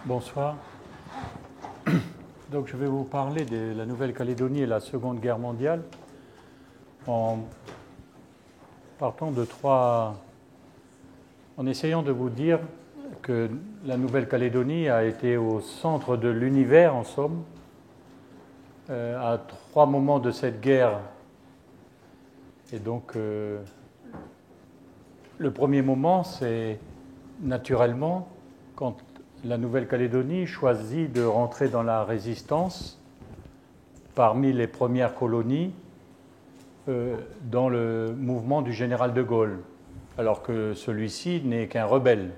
Bonsoir. Donc, je vais vous parler de la Nouvelle-Calédonie et la Seconde Guerre mondiale en partant de en essayant de vous dire que la Nouvelle-Calédonie a été au centre de l'univers, en somme, à trois moments de cette guerre. Et donc, le premier moment, c'est naturellement quand la Nouvelle-Calédonie choisit de rentrer dans la résistance parmi les premières colonies dans le mouvement du général de Gaulle, alors que celui-ci n'est qu'un rebelle.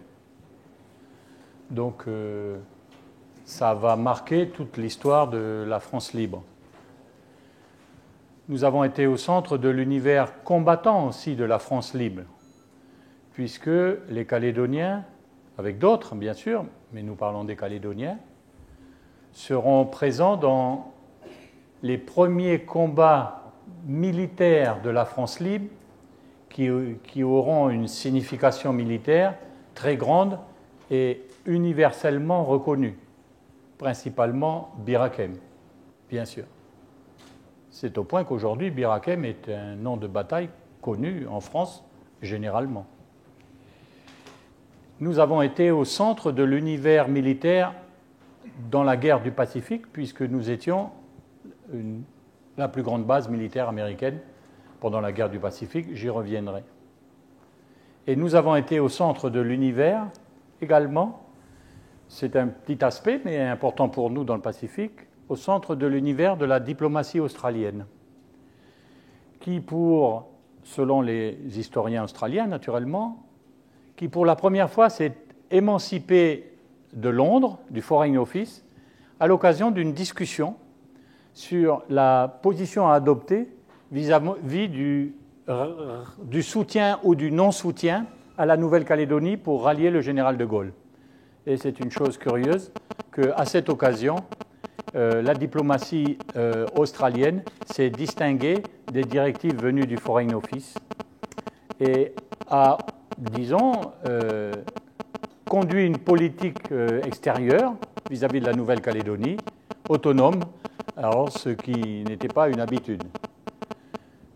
Donc, ça va marquer toute l'histoire de la France libre. Nous avons été au centre de l'univers combattant aussi de la France libre, puisque les Calédoniens, avec d'autres bien sûr, mais nous parlons des Calédoniens, seront présents dans les premiers combats militaires de la France libre qui auront une signification militaire très grande et universellement reconnue, principalement Bir Hakeim, bien sûr. C'est au point qu'aujourd'hui, Bir Hakeim est un nom de bataille connu en France généralement. Nous avons été au centre de l'univers militaire dans la guerre du Pacifique, puisque nous étions la plus grande base militaire américaine pendant la guerre du Pacifique, j'y reviendrai. Et nous avons été au centre de l'univers également, c'est un petit aspect, mais important pour nous dans le Pacifique, au centre de l'univers de la diplomatie australienne, qui selon les historiens australiens naturellement, qui pour la première fois s'est émancipé de Londres, du Foreign Office, à l'occasion d'une discussion sur la position à adopter vis-à-vis du soutien ou du non-soutien à la Nouvelle-Calédonie pour rallier le général de Gaulle. Et c'est une chose curieuse qu'à cette occasion, la diplomatie australienne s'est distinguée des directives venues du Foreign Office et a, disons, conduit une politique extérieure vis-à-vis de la Nouvelle-Calédonie, autonome, alors ce qui n'était pas une habitude.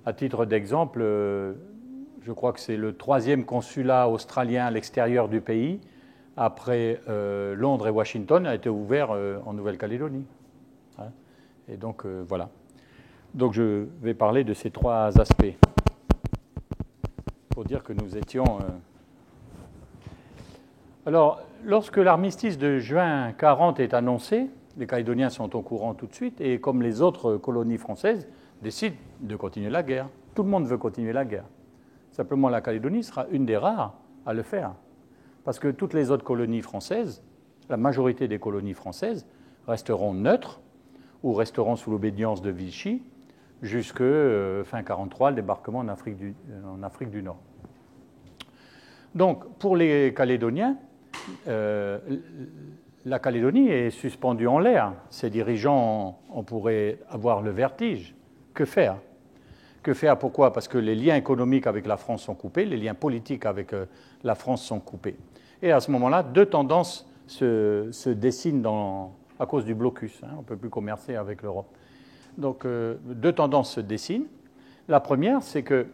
À titre d'exemple, je crois que c'est le 3e consulat australien à l'extérieur du pays, après Londres et Washington, a été ouvert en Nouvelle-Calédonie. Et donc, voilà. Donc, je vais parler de ces trois aspects pour dire que nous étions... Alors, lorsque l'armistice de juin 1940 est annoncé, les Calédoniens sont au courant tout de suite, et comme les autres colonies françaises, décident de continuer la guerre. Tout le monde veut continuer la guerre. Simplement, la Calédonie sera une des rares à le faire, parce que toutes les autres colonies françaises, la majorité des colonies françaises, resteront neutres ou resteront sous l'obédience de Vichy jusqu'à fin 1943, le débarquement en Afrique du Nord. Donc, pour les Calédoniens, la Calédonie est suspendue en l'air. Ses dirigeants, on pourrait avoir le vertige. Que faire ? Que faire ? Pourquoi ? Parce que les liens économiques avec la France sont coupés, les liens politiques avec la France sont coupés. Et à ce moment-là, deux tendances se dessinent à cause du blocus. On ne peut plus commercer avec l'Europe. Donc, deux tendances se dessinent. La première, c'est que,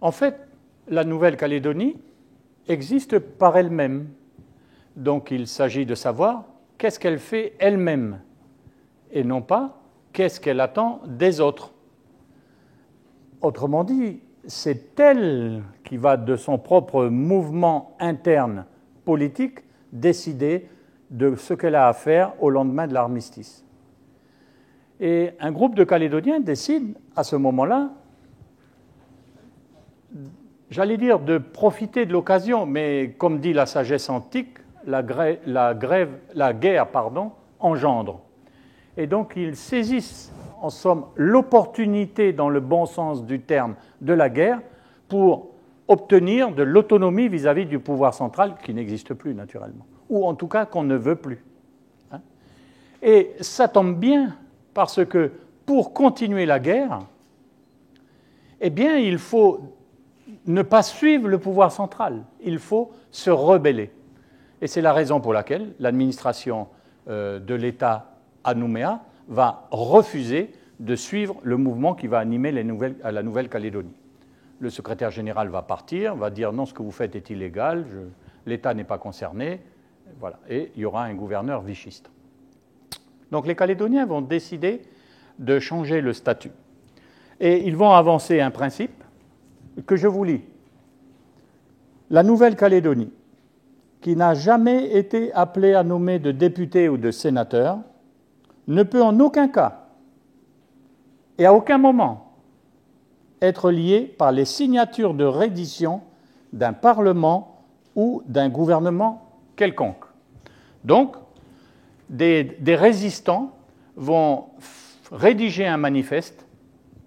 en fait, la Nouvelle-Calédonie existe par elle-même. Donc, il s'agit de savoir qu'est-ce qu'elle fait elle-même et non pas qu'est-ce qu'elle attend des autres. Autrement dit, c'est elle qui va, de son propre mouvement interne politique, décider de ce qu'elle a à faire au lendemain de l'armistice. Et un groupe de Calédoniens décide, à ce moment-là, j'allais dire de profiter de l'occasion, mais comme dit la sagesse antique, la guerre engendre. Et donc ils saisissent, en somme, l'opportunité, dans le bon sens du terme, de la guerre pour obtenir de l'autonomie vis-à-vis du pouvoir central qui n'existe plus naturellement, ou en tout cas qu'on ne veut plus. Et ça tombe bien parce que pour continuer la guerre, eh bien, il faut ne pas suivre le pouvoir central, il faut se rebeller. Et c'est la raison pour laquelle l'administration de l'État à Nouméa va refuser de suivre le mouvement qui va animer à la Nouvelle-Calédonie. Le secrétaire général va partir, va dire non, ce que vous faites est illégal, l'État n'est pas concerné, voilà, et il y aura un gouverneur vichiste. Donc les Calédoniens vont décider de changer le statut. Et ils vont avancer un principe que je vous lis. La Nouvelle-Calédonie, qui n'a jamais été appelée à nommer de députés ou de sénateurs, ne peut en aucun cas et à aucun moment être liée par les signatures de reddition d'un Parlement ou d'un gouvernement quelconque. Donc, des résistants vont rédiger un manifeste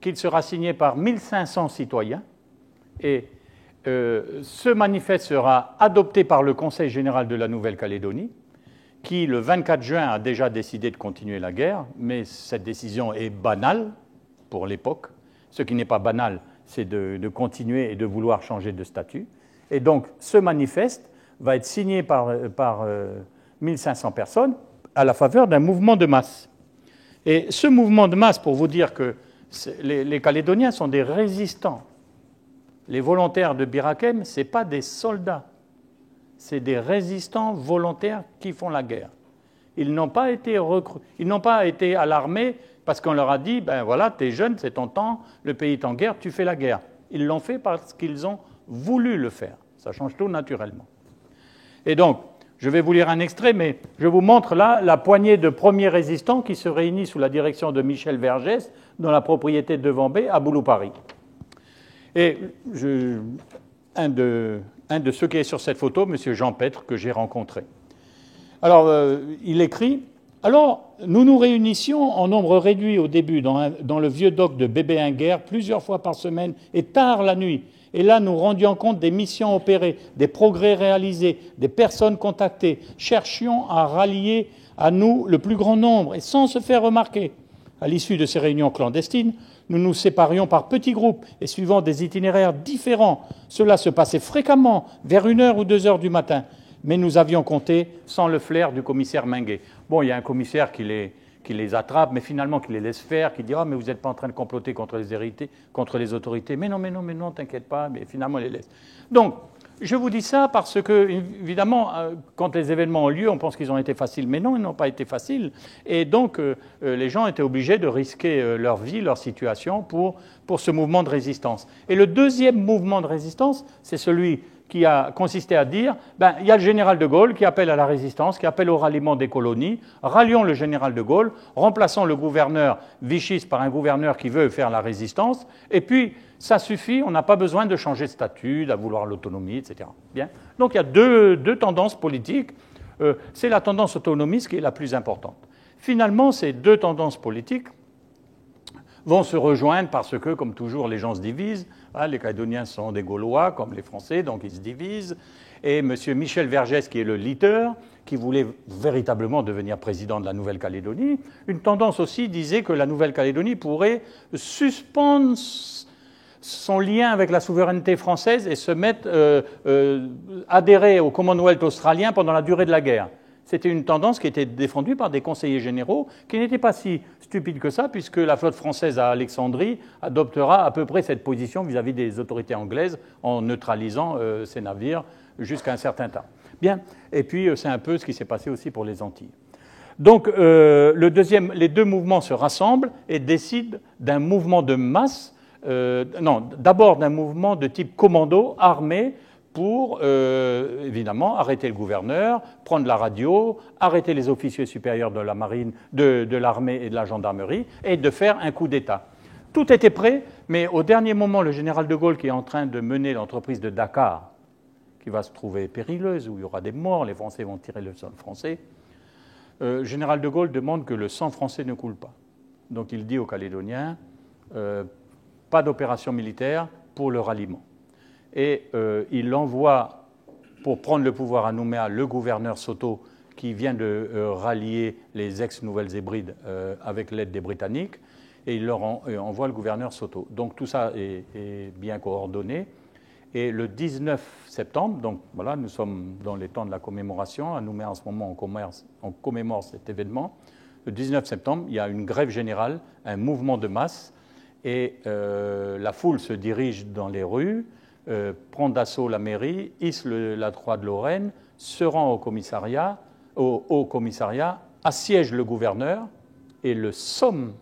qui sera signé par 1500 citoyens et ce manifeste sera adopté par le Conseil général de la Nouvelle-Calédonie qui, le 24 juin, a déjà décidé de continuer la guerre, mais cette décision est banale pour l'époque. Ce qui n'est pas banal, c'est de continuer et de vouloir changer de statut. Et donc, ce manifeste va être signé par 1500 personnes à la faveur d'un mouvement de masse. Et ce mouvement de masse, pour vous dire que les Calédoniens sont des résistants. Les volontaires de Bir Hakeim, ce n'est pas des soldats, c'est des résistants volontaires qui font la guerre. Ils n'ont pas été ils n'ont pas été à l'armée parce qu'on leur a dit, ben voilà, t'es jeune, c'est ton temps, le pays est en guerre, tu fais la guerre. Ils l'ont fait parce qu'ils ont voulu le faire. Ça change tout naturellement. Et donc, je vais vous lire un extrait, mais je vous montre là la poignée de premiers résistants qui se réunissent sous la direction de Michel Vergès dans la propriété de Vambé à Boulou-Paris. Et un de ceux qui est sur cette photo, M. Jean Petre, que j'ai rencontré. Alors, il écrit « Alors, nous nous réunissions en nombre réduit au début dans le vieux dock de Bébé-Inguer plusieurs fois par semaine et tard la nuit. Et là, nous rendions compte des missions opérées, des progrès réalisés, des personnes contactées. Cherchions à rallier à nous le plus grand nombre et sans se faire remarquer. À l'issue de ces réunions clandestines, nous nous séparions par petits groupes et suivant des itinéraires différents. Cela se passait fréquemment, vers 1h ou 2h du matin. Mais nous avions compté sans le flair du commissaire Minguet. Bon, il y a un commissaire qui les attrape, mais finalement qui les laisse faire, qui dit « Ah, mais vous n'êtes pas en train de comploter contre les autorités. Mais non, t'inquiète pas. » Mais finalement, il les laisse. Donc, je vous dis ça parce que, évidemment, quand les événements ont lieu, on pense qu'ils ont été faciles. Mais non, ils n'ont pas été faciles. Et donc, les gens étaient obligés de risquer leur vie, leur situation pour ce mouvement de résistance. Et le deuxième mouvement de résistance, c'est celui qui a consisté à dire, il y a le général de Gaulle qui appelle à la résistance, qui appelle au ralliement des colonies, rallions le général de Gaulle, remplaçons le gouverneur vichiste par un gouverneur qui veut faire la résistance, et puis ça suffit, on n'a pas besoin de changer de statut, de vouloir l'autonomie, etc. Bien. Donc il y a deux tendances politiques, c'est la tendance autonomiste qui est la plus importante. Finalement, ces deux tendances politiques vont se rejoindre parce que, comme toujours, les gens se divisent. Les Calédoniens sont des Gaulois, comme les Français, donc ils se divisent. Et M. Michel Vergès, qui est le leader, qui voulait véritablement devenir président de la Nouvelle-Calédonie, une tendance aussi disait que la Nouvelle-Calédonie pourrait suspendre son lien avec la souveraineté française et se mettre adhérer au Commonwealth australien pendant la durée de la guerre. C'était une tendance qui était défendue par des conseillers généraux qui n'étaient pas si stupides que ça, puisque la flotte française à Alexandrie adoptera à peu près cette position vis-à-vis des autorités anglaises en neutralisant ces navires jusqu'à un certain temps. Bien, et puis c'est un peu ce qui s'est passé aussi pour les Antilles. Donc les deux mouvements se rassemblent et décident d'un mouvement de masse, d'abord d'un mouvement de type commando armé, pour, évidemment, arrêter le gouverneur, prendre la radio, arrêter les officiers supérieurs de la marine, de l'armée et de la gendarmerie, et de faire un coup d'État. Tout était prêt, mais au dernier moment, le général de Gaulle, qui est en train de mener l'entreprise de Dakar, qui va se trouver périleuse, où il y aura des morts, les Français vont tirer le sol français, le général de Gaulle demande que le sang français ne coule pas. Donc il dit aux Calédoniens, pas d'opération militaire pour le ralliement. Et il envoie, pour prendre le pouvoir à Nouméa, le gouverneur Soto, qui vient de rallier les ex-Nouvelles-Hébrides avec l'aide des Britanniques, et il leur envoie le gouverneur Soto. Donc tout ça est bien coordonné. Et le 19 septembre, donc voilà, nous sommes dans les temps de la commémoration, à Nouméa en ce moment on commémore cet événement. Le 19 septembre, il y a une grève générale, un mouvement de masse, et la foule se dirige dans les rues, prend d'assaut la mairie, hisse la croix de Lorraine, se rend au commissariat, assiège le gouverneur et le somme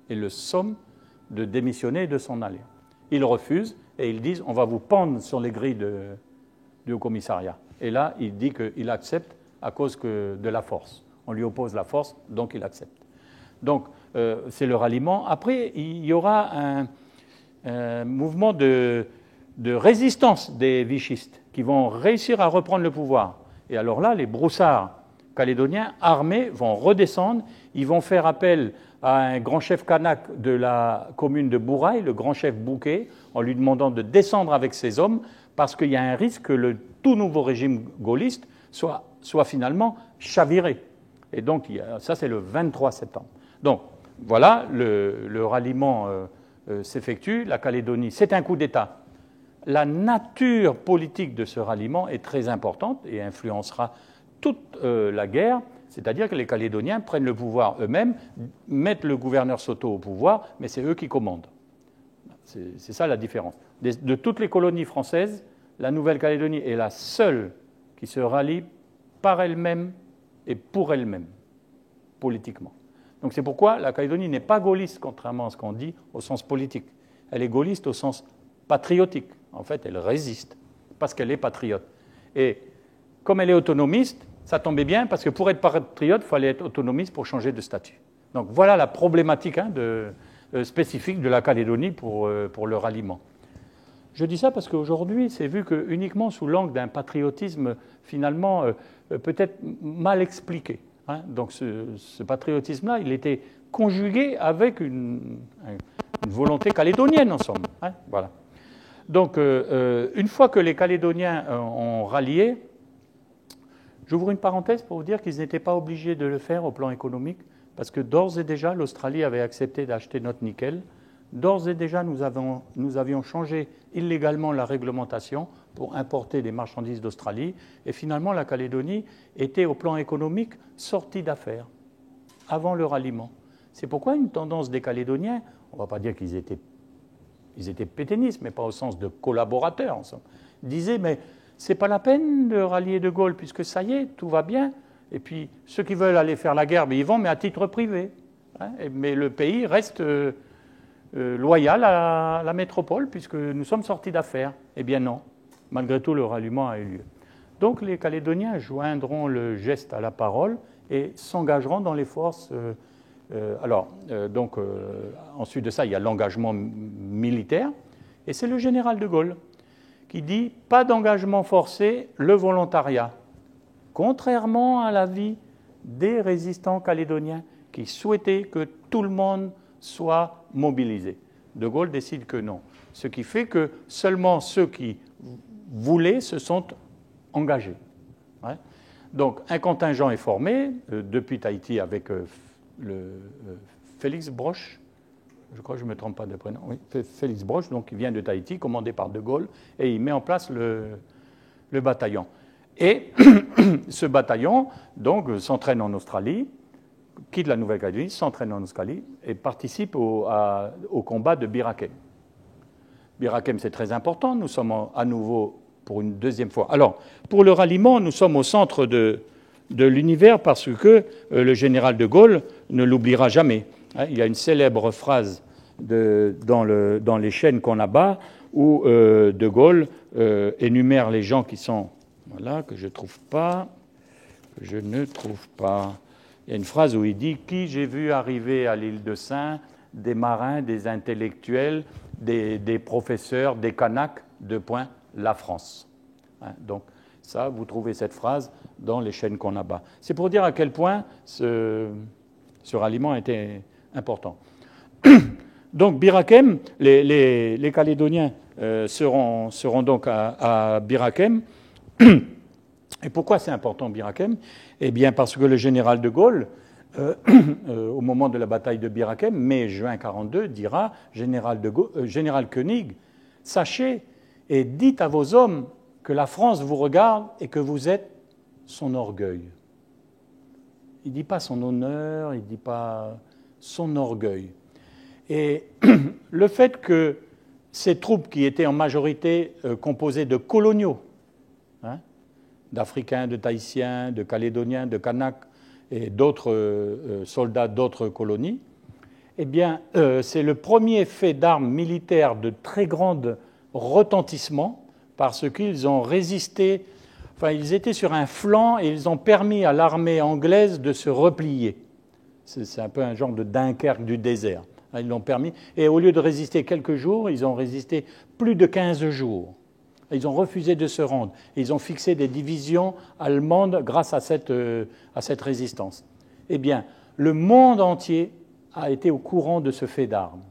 de démissionner et de s'en aller. Il refuse et ils disent « on va vous pendre sur les grilles du commissariat ». Et là, il dit qu'il accepte à cause de la force. On lui oppose la force, donc il accepte. Donc, c'est le ralliement. Après, il y aura un mouvement de résistance des vichistes qui vont réussir à reprendre le pouvoir. Et alors là, les broussards calédoniens armés vont redescendre. Ils vont faire appel à un grand chef kanak de la commune de Bourail, le grand chef Bouquet, en lui demandant de descendre avec ses hommes parce qu'il y a un risque que le tout nouveau régime gaulliste soit finalement chaviré. Et donc, ça, c'est le 23 septembre. Donc, voilà, le ralliement s'effectue. La Calédonie, c'est un coup d'État. La nature politique de ce ralliement est très importante et influencera toute la guerre. C'est-à-dire que les Calédoniens prennent le pouvoir eux-mêmes, mettent le gouverneur Soto au pouvoir, mais c'est eux qui commandent. C'est ça la différence. De toutes les colonies françaises, la Nouvelle-Calédonie est la seule qui se rallie par elle-même et pour elle-même, politiquement. Donc c'est pourquoi la Calédonie n'est pas gaulliste, contrairement à ce qu'on dit, au sens politique. Elle est gaulliste au sens patriotique. En fait, elle résiste, parce qu'elle est patriote. Et comme elle est autonomiste, ça tombait bien, parce que pour être patriote, il fallait être autonomiste pour changer de statut. Donc voilà la problématique spécifique de la Calédonie pour le ralliement. Je dis ça parce qu'aujourd'hui, c'est vu que uniquement sous l'angle d'un patriotisme finalement peut-être mal expliqué. Donc ce patriotisme-là, il était conjugué avec une volonté calédonienne, en somme. Voilà. Donc une fois que les Calédoniens ont rallié, j'ouvre une parenthèse pour vous dire qu'ils n'étaient pas obligés de le faire au plan économique, parce que d'ores et déjà, l'Australie avait accepté d'acheter notre nickel. D'ores et déjà, nous avions changé illégalement la réglementation pour importer des marchandises d'Australie. Et finalement, la Calédonie était, au plan économique, sortie d'affaires avant le ralliement. C'est pourquoi une tendance des Calédoniens, on ne va pas dire qu'ils étaient pétainistes, mais pas au sens de collaborateurs, ensemble, disaient, mais c'est pas la peine de rallier De Gaulle, puisque ça y est, tout va bien. Et puis, ceux qui veulent aller faire la guerre, ils vont, mais à titre privé. Mais le pays reste loyal à la métropole, puisque nous sommes sortis d'affaires. Eh bien non, malgré tout, le ralliement a eu lieu. Donc les Calédoniens joindront le geste à la parole et s'engageront dans les forces. Ensuite de ça, il y a l'engagement militaire, et c'est le général de Gaulle qui dit « pas d'engagement forcé, le volontariat », contrairement à l'avis des résistants calédoniens qui souhaitaient que tout le monde soit mobilisé. De Gaulle décide que non. Ce qui fait que seulement ceux qui voulaient se sont engagés. Donc un contingent est formé depuis Tahiti avec Félix Broche, je crois que je ne me trompe pas de prénom, oui, Félix Broche, donc, qui vient de Tahiti, commandé par De Gaulle, et il met en place le bataillon. Et ce bataillon donc, s'entraîne en Australie, quitte la Nouvelle-Calédonie, s'entraîne en Australie et participe au combat de Bir Hakeim. Bir Hakeim, c'est très important, nous sommes à nouveau pour une deuxième fois. Alors, pour le ralliement, nous sommes au centre de l'univers parce que le général de Gaulle ne l'oubliera jamais. Il y a une célèbre phrase dans les chaînes qu'on abat où de Gaulle énumère les gens qui sont... Voilà, que je ne trouve pas. Il y a une phrase où il dit « Qui j'ai vu arriver à l'île de Sein, des marins, des intellectuels, des professeurs, des Kanaks, la France ». Donc ça, vous trouvez cette phrase dans les chaînes qu'on abat. C'est pour dire à quel point ce ralliement était important. Donc Bir Hakeim, les Calédoniens seront donc à Bir Hakeim. Et pourquoi c'est important Bir Hakeim ? Eh bien parce que le général de Gaulle, au moment de la bataille de Bir Hakeim, mai-juin 1942, dira général Koenig, sachez, et dites à vos hommes que la France vous regarde et que vous êtes son orgueil. Il ne dit pas son honneur, il ne dit pas son orgueil. Et le fait que ces troupes qui étaient en majorité composées de coloniaux, hein, d'Africains, de Tahitiens, de Calédoniens, de Kanaks et d'autres soldats d'autres colonies, eh bien, c'est le premier fait d'armes militaires de très grand retentissement parce qu'ils ont résisté, enfin, ils étaient sur un flanc et ils ont permis à l'armée anglaise de se replier. C'est un peu un genre de Dunkerque du désert. Ils l'ont permis. Et au lieu de résister quelques jours, ils ont résisté plus de 15 jours. Ils ont refusé de se rendre. Et ils ont fixé des divisions allemandes grâce à cette résistance. Eh bien, le monde entier a été au courant de ce fait d'armes.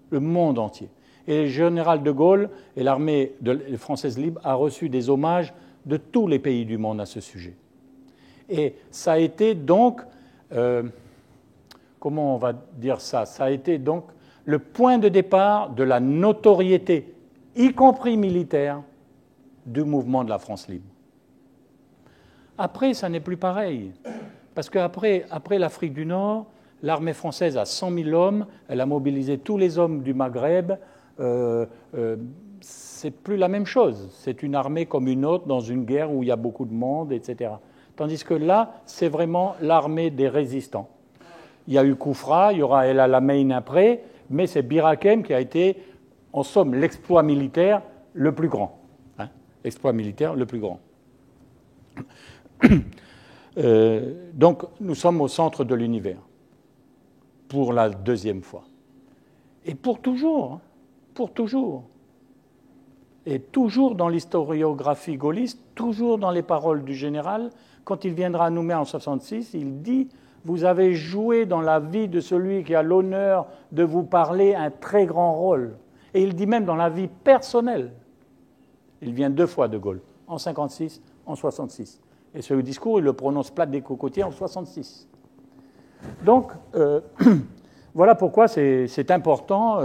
Le monde entier. Et le général de Gaulle et l'armée française libre a reçu des hommages de tous les pays du monde à ce sujet. Et ça a été donc, comment on va dire ça? Ça a été donc le point de départ de la notoriété, y compris militaire, du mouvement de la France libre. Après, ça n'est plus pareil. Parce qu'après l'Afrique du Nord, l'armée française a 100 000 hommes, elle a mobilisé tous les hommes du Maghreb. C'est plus la même chose. C'est une armée comme une autre dans une guerre où il y a beaucoup de monde, etc. Tandis que là, c'est vraiment l'armée des résistants. Il y a eu Koufra, il y aura El Alamein après, mais c'est Bir Hakeim qui a été, en somme, l'exploit militaire le plus grand. Hein, l'exploit militaire le plus grand. Donc, nous sommes au centre de l'univers, pour la deuxième fois. Et pour toujours, pour toujours. Et toujours dans l'historiographie gaulliste, toujours dans les paroles du général, quand il viendra à Nouméa en 1966, il dit « Vous avez joué dans la vie de celui qui a l'honneur de vous parler un très grand rôle. » Et il dit même dans la vie personnelle. Il vient 2 fois de Gaulle, en 1956, en 1966. Et ce discours, il le prononce Place des Cocotiers en 1966. Donc, voilà pourquoi c'est important,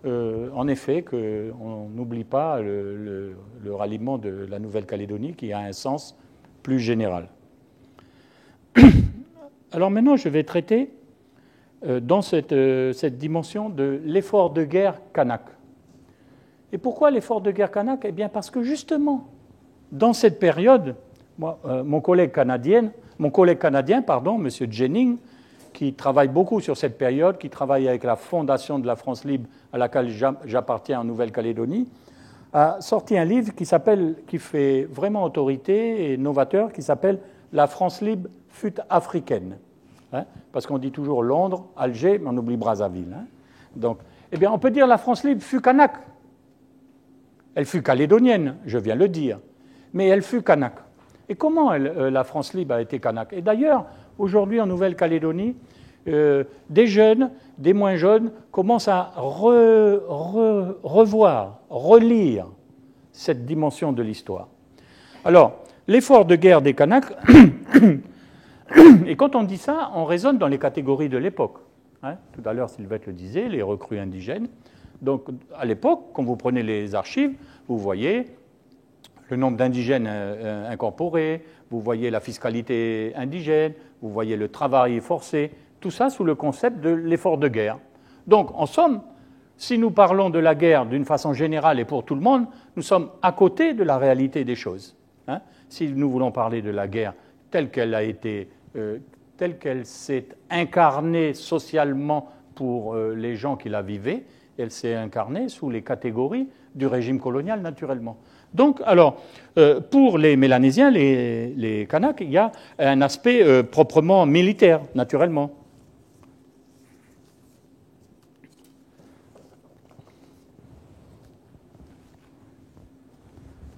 en effet, qu'on n'oublie pas le ralliement de la Nouvelle-Calédonie qui a un sens plus général. Alors maintenant, je vais traiter dans cette dimension de l'effort de guerre kanak. Et pourquoi l'effort de guerre kanak? Eh bien parce que justement, dans cette période, mon collègue canadien, M. Jennings, qui travaille beaucoup sur cette période, qui travaille avec la Fondation de la France libre à laquelle j'appartiens en Nouvelle-Calédonie, a sorti un livre qui fait vraiment autorité et novateur, qui s'appelle « La France libre fut africaine ». Hein, parce qu'on dit toujours Londres, Alger, mais on oublie Brazzaville. Hein. Donc, eh bien, on peut dire la France libre fut kanak. Elle fut calédonienne, je viens le dire, mais elle fut kanak. Et comment la France libre a été kanak? Et d'ailleurs, aujourd'hui en Nouvelle-Calédonie, des jeunes, des moins jeunes, commencent à revoir, relire cette dimension de l'histoire. Alors, l'effort de guerre des Kanaks, et quand on dit ça, on raisonne dans les catégories de l'époque. Hein, tout à l'heure, Sylvette le disait, les recrues indigènes. Donc, à l'époque, quand vous prenez les archives, vous voyez le nombre d'indigènes incorporés, vous voyez la fiscalité indigène, vous voyez le travail forcé, tout ça sous le concept de l'effort de guerre. Donc, en somme, si nous parlons de la guerre d'une façon générale et pour tout le monde, nous sommes à côté de la réalité des choses. Hein. Si nous voulons parler de la guerre telle qu'elle a été, telle qu'elle s'est incarnée socialement pour les gens qui la vivaient, elle s'est incarnée sous les catégories du régime colonial, naturellement. Donc, alors, pour les Mélanésiens, les Kanaks, il y a un aspect proprement militaire, naturellement.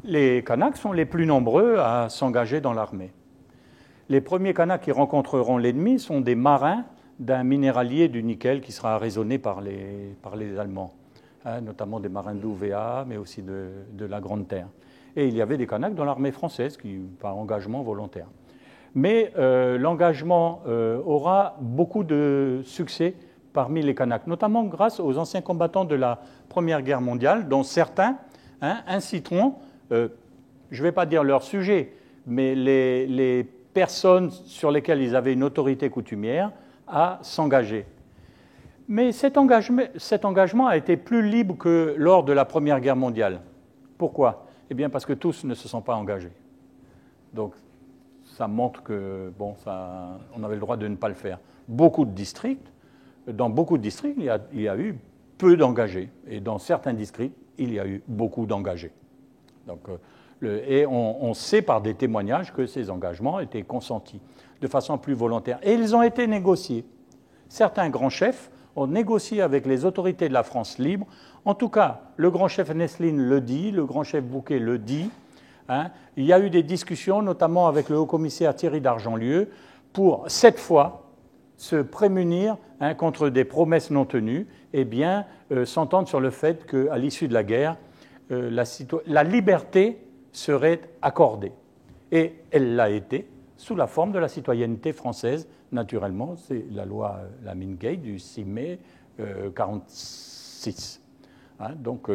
Les Kanaks sont les plus nombreux à s'engager dans l'armée. Les premiers Kanaks qui rencontreront l'ennemi sont des marins d'un minéralier du nickel qui sera raisonné par les Allemands, hein, notamment des marins d'Ouvéa, mais aussi de la Grande Terre. Et il y avait des Kanaks dans l'armée française, par engagement volontaire. Mais l'engagement aura beaucoup de succès parmi les Kanaks, notamment grâce aux anciens combattants de la Première Guerre mondiale, dont certains hein, inciteront, je ne vais pas dire leur sujet, mais les personnes sur lesquelles ils avaient une autorité coutumière à s'engager. Mais cet engagement a été plus libre que lors de la Première Guerre mondiale. Pourquoi? Eh bien parce que tous ne se sont pas engagés. Donc ça montre que bon, on avait le droit de ne pas le faire. Dans beaucoup de districts, il y a eu peu d'engagés. Et dans certains districts, il y a eu beaucoup d'engagés. Donc, et on sait par des témoignages que ces engagements étaient consentis de façon plus volontaire. Et ils ont été négociés. Certains grands chefs ont négocié avec les autorités de la France libre. En tout cas, le grand chef Nesline le dit, le grand chef Bouquet le dit. Hein. Il y a eu des discussions, notamment avec le haut-commissaire Thierry d'Argentlieu, pour, cette fois, se prémunir contre des promesses non tenues et bien s'entendre sur le fait qu'à l'issue de la guerre, la liberté serait accordée. Et elle l'a été sous la forme de la citoyenneté française, naturellement. C'est la loi Lamine-Gay du 6 mai 1946. Hein, donc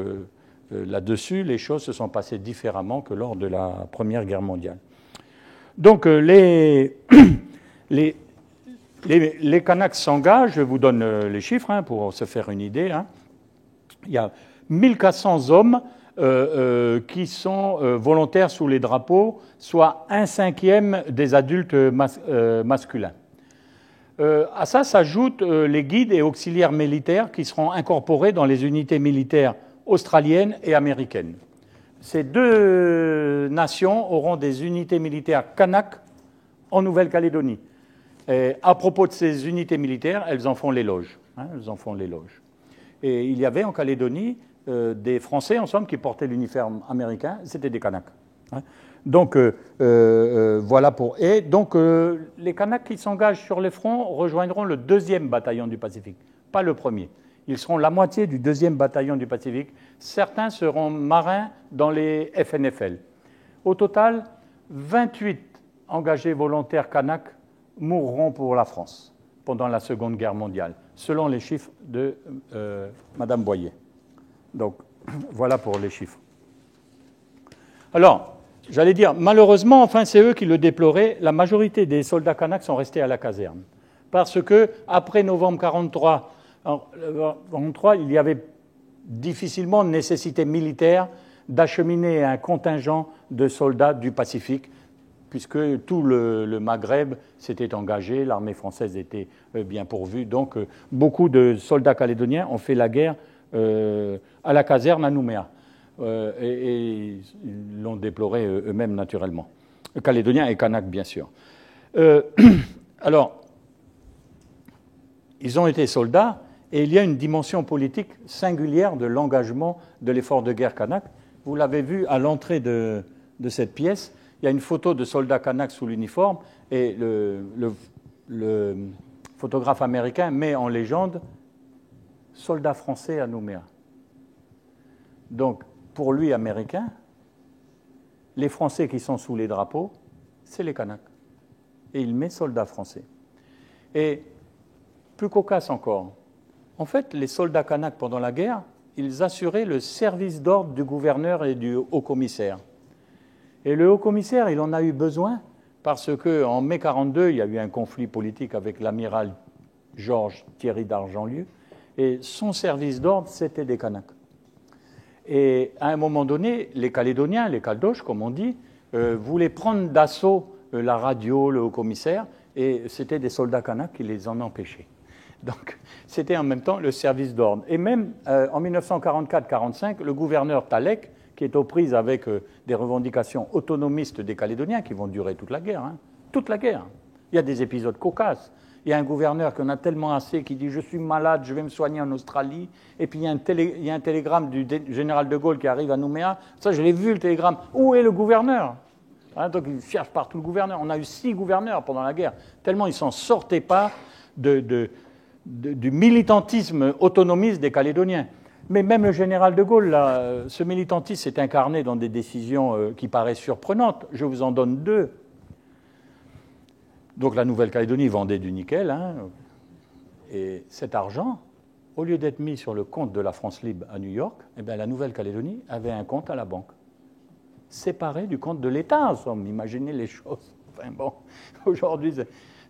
là-dessus, les choses se sont passées différemment que lors de la Première Guerre mondiale. Donc les Kanaks s'engagent, je vous donne les chiffres pour se faire une idée. Hein. Il y a 1400 hommes qui sont volontaires sous les drapeaux, soit 1/5 des adultes masculins. À ça s'ajoutent les guides et auxiliaires militaires qui seront incorporés dans les unités militaires australiennes et américaines. Ces deux nations auront des unités militaires Kanak en Nouvelle-Calédonie. Et à propos de ces unités militaires, elles en font l'éloge. Hein, elles en font l'éloge. Et il y avait en Calédonie des Français, en somme, qui portaient l'uniforme américain, c'était des Kanaks. Hein. Donc, voilà pour... Et donc, les Kanaks qui s'engagent sur les fronts rejoindront le 2e bataillon du Pacifique, pas le 1er. Ils seront la moitié du 2e bataillon du Pacifique. Certains seront marins dans les FNFL. Au total, 28 engagés volontaires Kanaks mourront pour la France pendant la Seconde Guerre mondiale, selon les chiffres de Madame Boyer. Donc, voilà pour les chiffres. Alors, j'allais dire, malheureusement, enfin, c'est eux qui le déploraient, la majorité des soldats Kanaks sont restés à la caserne. Parce que, après novembre 1943, il y avait difficilement nécessité militaire d'acheminer un contingent de soldats du Pacifique, puisque tout le Maghreb s'était engagé, l'armée française était bien pourvue. Donc, beaucoup de soldats calédoniens ont fait la guerre à la caserne à Nouméa. Et ils l'ont déploré eux-mêmes, naturellement. Calédoniens et Kanaks, bien sûr. Alors, ils ont été soldats, et il y a une dimension politique singulière de l'engagement de l'effort de guerre kanak. Vous l'avez vu à l'entrée de cette pièce. Il y a une photo de soldats kanaks sous l'uniforme, et le photographe américain met en légende « soldats français à Nouméa ». Donc, pour lui, américain, les Français qui sont sous les drapeaux, c'est les Kanaks. Et il met soldats français. Et plus cocasse encore, en fait, les soldats Kanaks, pendant la guerre, ils assuraient le service d'ordre du gouverneur et du haut-commissaire. Et le haut-commissaire, il en a eu besoin parce qu'en mai 1942, il y a eu un conflit politique avec l'amiral Georges Thierry d'Argentlieu, et son service d'ordre, c'était des Kanaks. Et à un moment donné, les Calédoniens, les Caldoches, comme on dit, voulaient prendre d'assaut la radio, le haut-commissaire, et c'était des soldats Kanaks qui les en empêchaient. Donc, c'était en même temps le service d'ordre. Et même en 1944-45, le gouverneur Talek, qui est aux prises avec des revendications autonomistes des Calédoniens, qui vont durer toute la guerre, toute la guerre. Il y a des épisodes cocasses. Il y a un gouverneur qu'on a tellement assez qui dit « je suis malade, je vais me soigner en Australie ». Et puis il y a un télégramme du général de Gaulle qui arrive à Nouméa. Ça, je l'ai vu, le télégramme. Où est le gouverneur ? Donc il cherche partout le gouverneur. On a eu 6 gouverneurs pendant la guerre, tellement ils ne s'en sortaient pas du militantisme autonomiste des Calédoniens. Mais même le général de Gaulle, là, ce militantisme s'est incarné dans des décisions qui paraissent surprenantes. Je vous en donne 2. Donc la Nouvelle-Calédonie vendait du nickel, et cet argent au lieu d'être mis sur le compte de la France libre à New York, eh bien, la Nouvelle-Calédonie avait un compte à la banque, séparé du compte de l'État, en somme. Imaginez les choses. Enfin bon, aujourd'hui...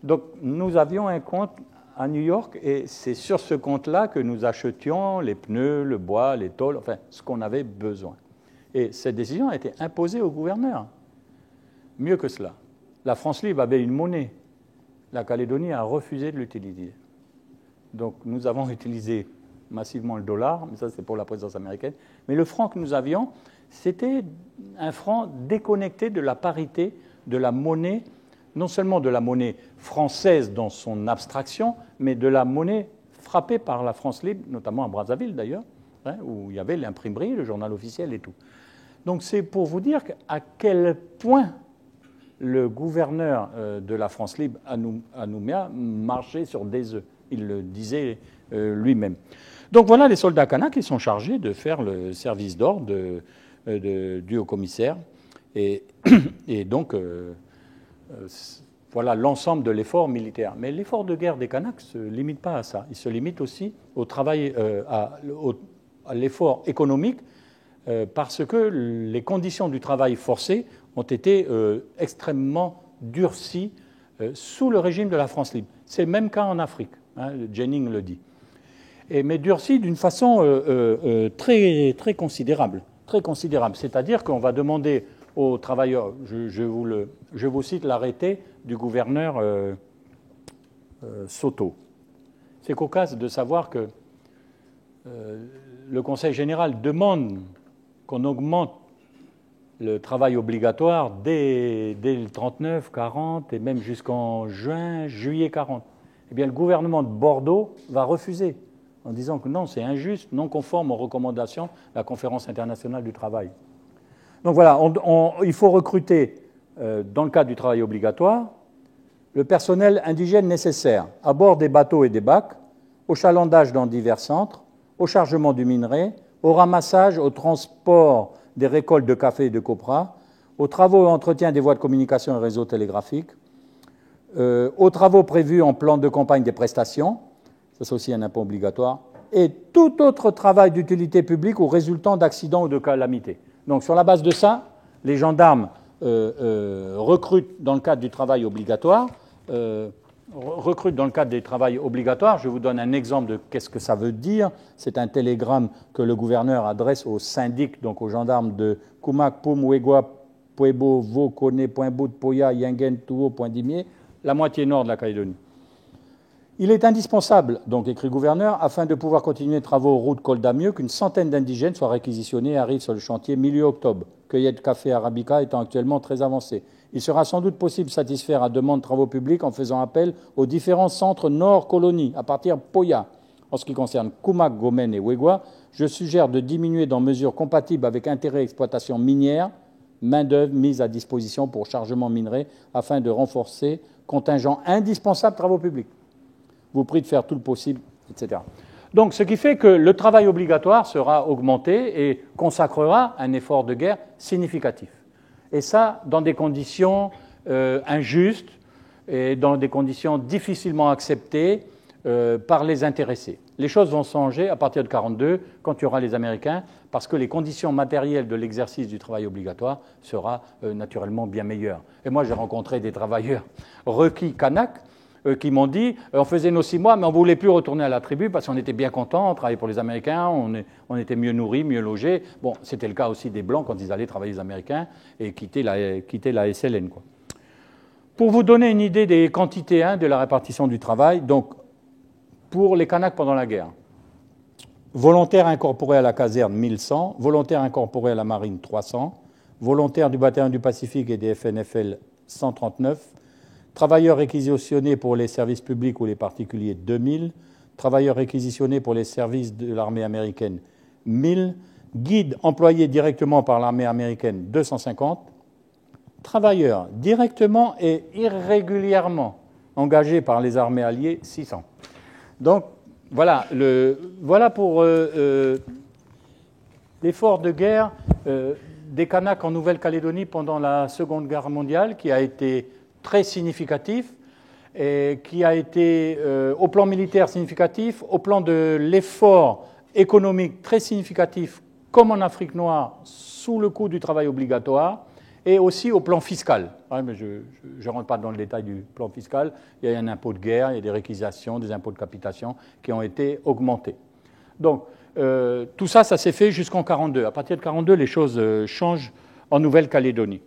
Donc, nous avions un compte à New York, et c'est sur ce compte-là que nous achetions les pneus, le bois, les tôles, enfin, ce qu'on avait besoin. Et cette décision a été imposée au gouverneur. Mieux que cela, la France libre avait une monnaie. La Calédonie a refusé de l'utiliser. Donc, nous avons utilisé massivement le dollar, mais ça, c'est pour la présidence américaine. Mais le franc que nous avions, c'était un franc déconnecté de la parité de la monnaie, non seulement de la monnaie française dans son abstraction, mais de la monnaie frappée par la France libre, notamment à Brazzaville d'ailleurs, hein, où il y avait l'imprimerie, le journal officiel et tout. Donc c'est pour vous dire à quel point le gouverneur de la France libre à Nouméa marchait sur des œufs. Il le disait lui-même. Donc voilà les soldats kanaks qui sont chargés de faire le service d'ordre du haut-commissaire. Et donc... voilà l'ensemble de l'effort militaire. Mais l'effort de guerre des Kanaks ne se limite pas à ça. Il se limite aussi au travail, à l'effort économique, parce que les conditions du travail forcé ont été extrêmement durcies sous le régime de la France libre. C'est le même cas en Afrique, hein, Jennings le dit. Mais durcies d'une façon très, très considérable. Très considérable. C'est-à-dire qu'on va demander aux travailleurs, je vous cite l'arrêté du gouverneur Soto. C'est cocasse de savoir que le Conseil général demande qu'on augmente le travail obligatoire dès le 39, 40 et même jusqu'en juillet 40. Eh bien, le gouvernement de Bordeaux va refuser en disant que non, c'est injuste, non conforme aux recommandations de la Conférence internationale du travail. Donc voilà, il faut recruter, dans le cadre du travail obligatoire, le personnel indigène nécessaire à bord des bateaux et des bacs, au chalandage dans divers centres, au chargement du minerai, au ramassage, au transport des récoltes de café et de copra, aux travaux et entretien des voies de communication et réseaux télégraphiques, aux travaux prévus en plan de campagne des prestations, ça c'est aussi un impôt obligatoire, et tout autre travail d'utilité publique ou résultant d'accidents ou de calamités. Donc, sur la base de ça, les gendarmes recrutent dans le cadre du travail obligatoire. Je vous donne un exemple de qu'est-ce que ça veut dire. C'est un télégramme que le gouverneur adresse aux syndics, donc aux gendarmes de Kumak, Poum, Wegwa, Puebo, Vo, Kone, Point Bout, Poya, Yingen, Touo, Point Dimier, la moitié nord de la Calédonie. Il est indispensable, donc écrit le gouverneur, afin de pouvoir continuer les travaux route col d'Amieux, qu'une centaine d'indigènes soient réquisitionnés et arrivent sur le chantier milieu octobre, cueillette café arabica étant actuellement très avancée. Il sera sans doute possible de satisfaire à demande de travaux publics en faisant appel aux différents centres nord-colonies, à partir de Poya. En ce qui concerne Kumak, Gomen et Wegwa, je suggère de diminuer dans mesure compatible avec intérêt et exploitation minière, main-d'œuvre mise à disposition pour chargement minerai, afin de renforcer contingent indispensable de travaux publics. Vous prie de faire tout le possible, etc. Donc, ce qui fait que le travail obligatoire sera augmenté et consacrera un effort de guerre significatif. Et ça, dans des conditions injustes et dans des conditions difficilement acceptées par les intéressés. Les choses vont changer à partir de 1942, quand il y aura les Américains, parce que les conditions matérielles de l'exercice du travail obligatoire sera naturellement bien meilleures. Et moi, j'ai rencontré des travailleurs requis kanaks qui m'ont dit on faisait nos 6 mois, mais on ne voulait plus retourner à la tribu parce qu'on était bien contents, on travaillait pour les Américains, on était mieux nourris, mieux logés. Bon, c'était le cas aussi des Blancs quand ils allaient travailler les Américains et quitter la SLN, quoi. Pour vous donner une idée des quantités de la répartition du travail, donc pour les Kanaks pendant la guerre, volontaires incorporés à la caserne 1100, volontaires incorporés à la marine 300, volontaires du bataillon du Pacifique et des FNFL 139, travailleurs réquisitionnés pour les services publics ou les particuliers 2000, travailleurs réquisitionnés pour les services de l'armée américaine 1000, guides employés directement par l'armée américaine 250, travailleurs directement et irrégulièrement engagés par les armées alliées 600. Donc voilà pour l'effort de guerre des Kanaks en Nouvelle-Calédonie pendant la Seconde Guerre mondiale qui a été très significatif et qui a été, au plan militaire, significatif, au plan de l'effort économique très significatif, comme en Afrique noire, sous le coup du travail obligatoire, et aussi au plan fiscal. Mais je ne rentre pas dans le détail du plan fiscal. Il y a un impôt de guerre, il y a des réquisitions, des impôts de capitation qui ont été augmentés. Donc, tout ça, ça s'est fait jusqu'en 1942. À partir de 1942, les choses changent en Nouvelle-Calédonie.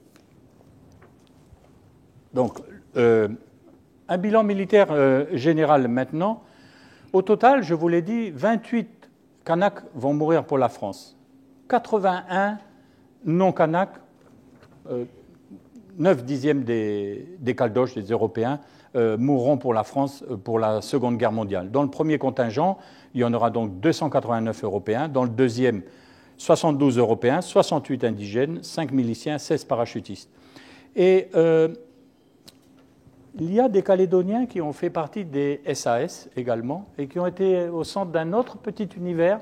Donc, un bilan militaire général maintenant. Au total, je vous l'ai dit, 28 Kanaks vont mourir pour la France. 81 non-Kanaks, 9 dixièmes des Caldoches, des Européens, mourront pour la France pour la Seconde Guerre mondiale. Dans le premier contingent, il y en aura donc 289 Européens. Dans le deuxième, 72 Européens, 68 indigènes, 5 miliciens, 16 parachutistes. Et il y a des Calédoniens qui ont fait partie des SAS également et qui ont été au centre d'un autre petit univers.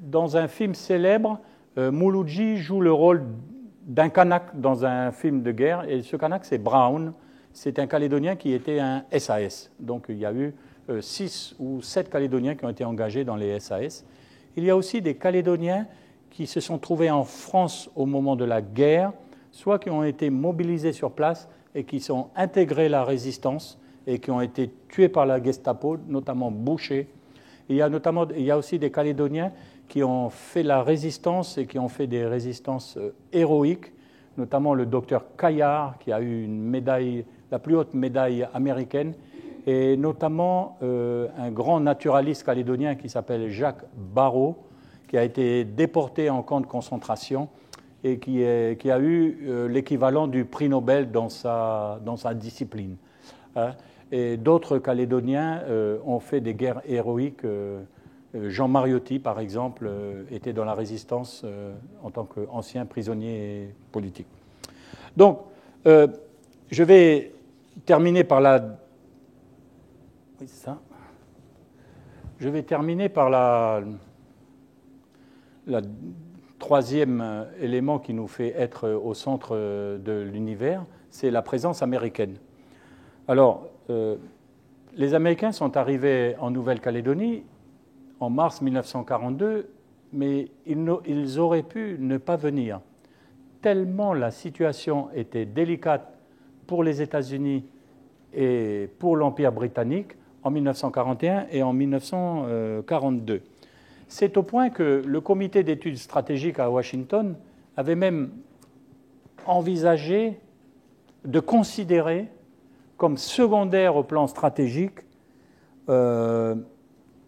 Dans un film célèbre, Mouloudji joue le rôle d'un Kanak dans un film de guerre, et ce Kanak, c'est Brown. C'est un Calédonien qui était un SAS. Donc il y a eu 6 ou 7 Calédoniens qui ont été engagés dans les SAS. Il y a aussi des Calédoniens qui se sont trouvés en France au moment de la guerre, soit qui ont été mobilisés sur place et qui sont intégrés à la résistance et qui ont été tués par la Gestapo, notamment Boucher. Il y a aussi des Calédoniens qui ont fait la résistance et qui ont fait des résistances héroïques, notamment le docteur Caillard, qui a eu une médaille, la plus haute médaille américaine, et notamment un grand naturaliste calédonien qui s'appelle Jacques Barrot, qui a été déporté en camp de concentration et qui a eu l'équivalent du prix Nobel dans sa discipline. Et d'autres Calédoniens ont fait des guerres héroïques. Jean Mariotti, par exemple, était dans la résistance en tant qu'ancien prisonnier politique. Donc, je vais terminer par la... Oui, c'est ça. Je vais terminer par la troisième élément qui nous fait être au centre de l'univers, c'est la présence américaine. Alors, les Américains sont arrivés en Nouvelle-Calédonie en mars 1942, mais ils auraient pu ne pas venir, tellement la situation était délicate pour les États-Unis et pour l'Empire britannique en 1941 et en 1942. C'est au point que le comité d'études stratégiques à Washington avait même envisagé de considérer comme secondaire au plan stratégique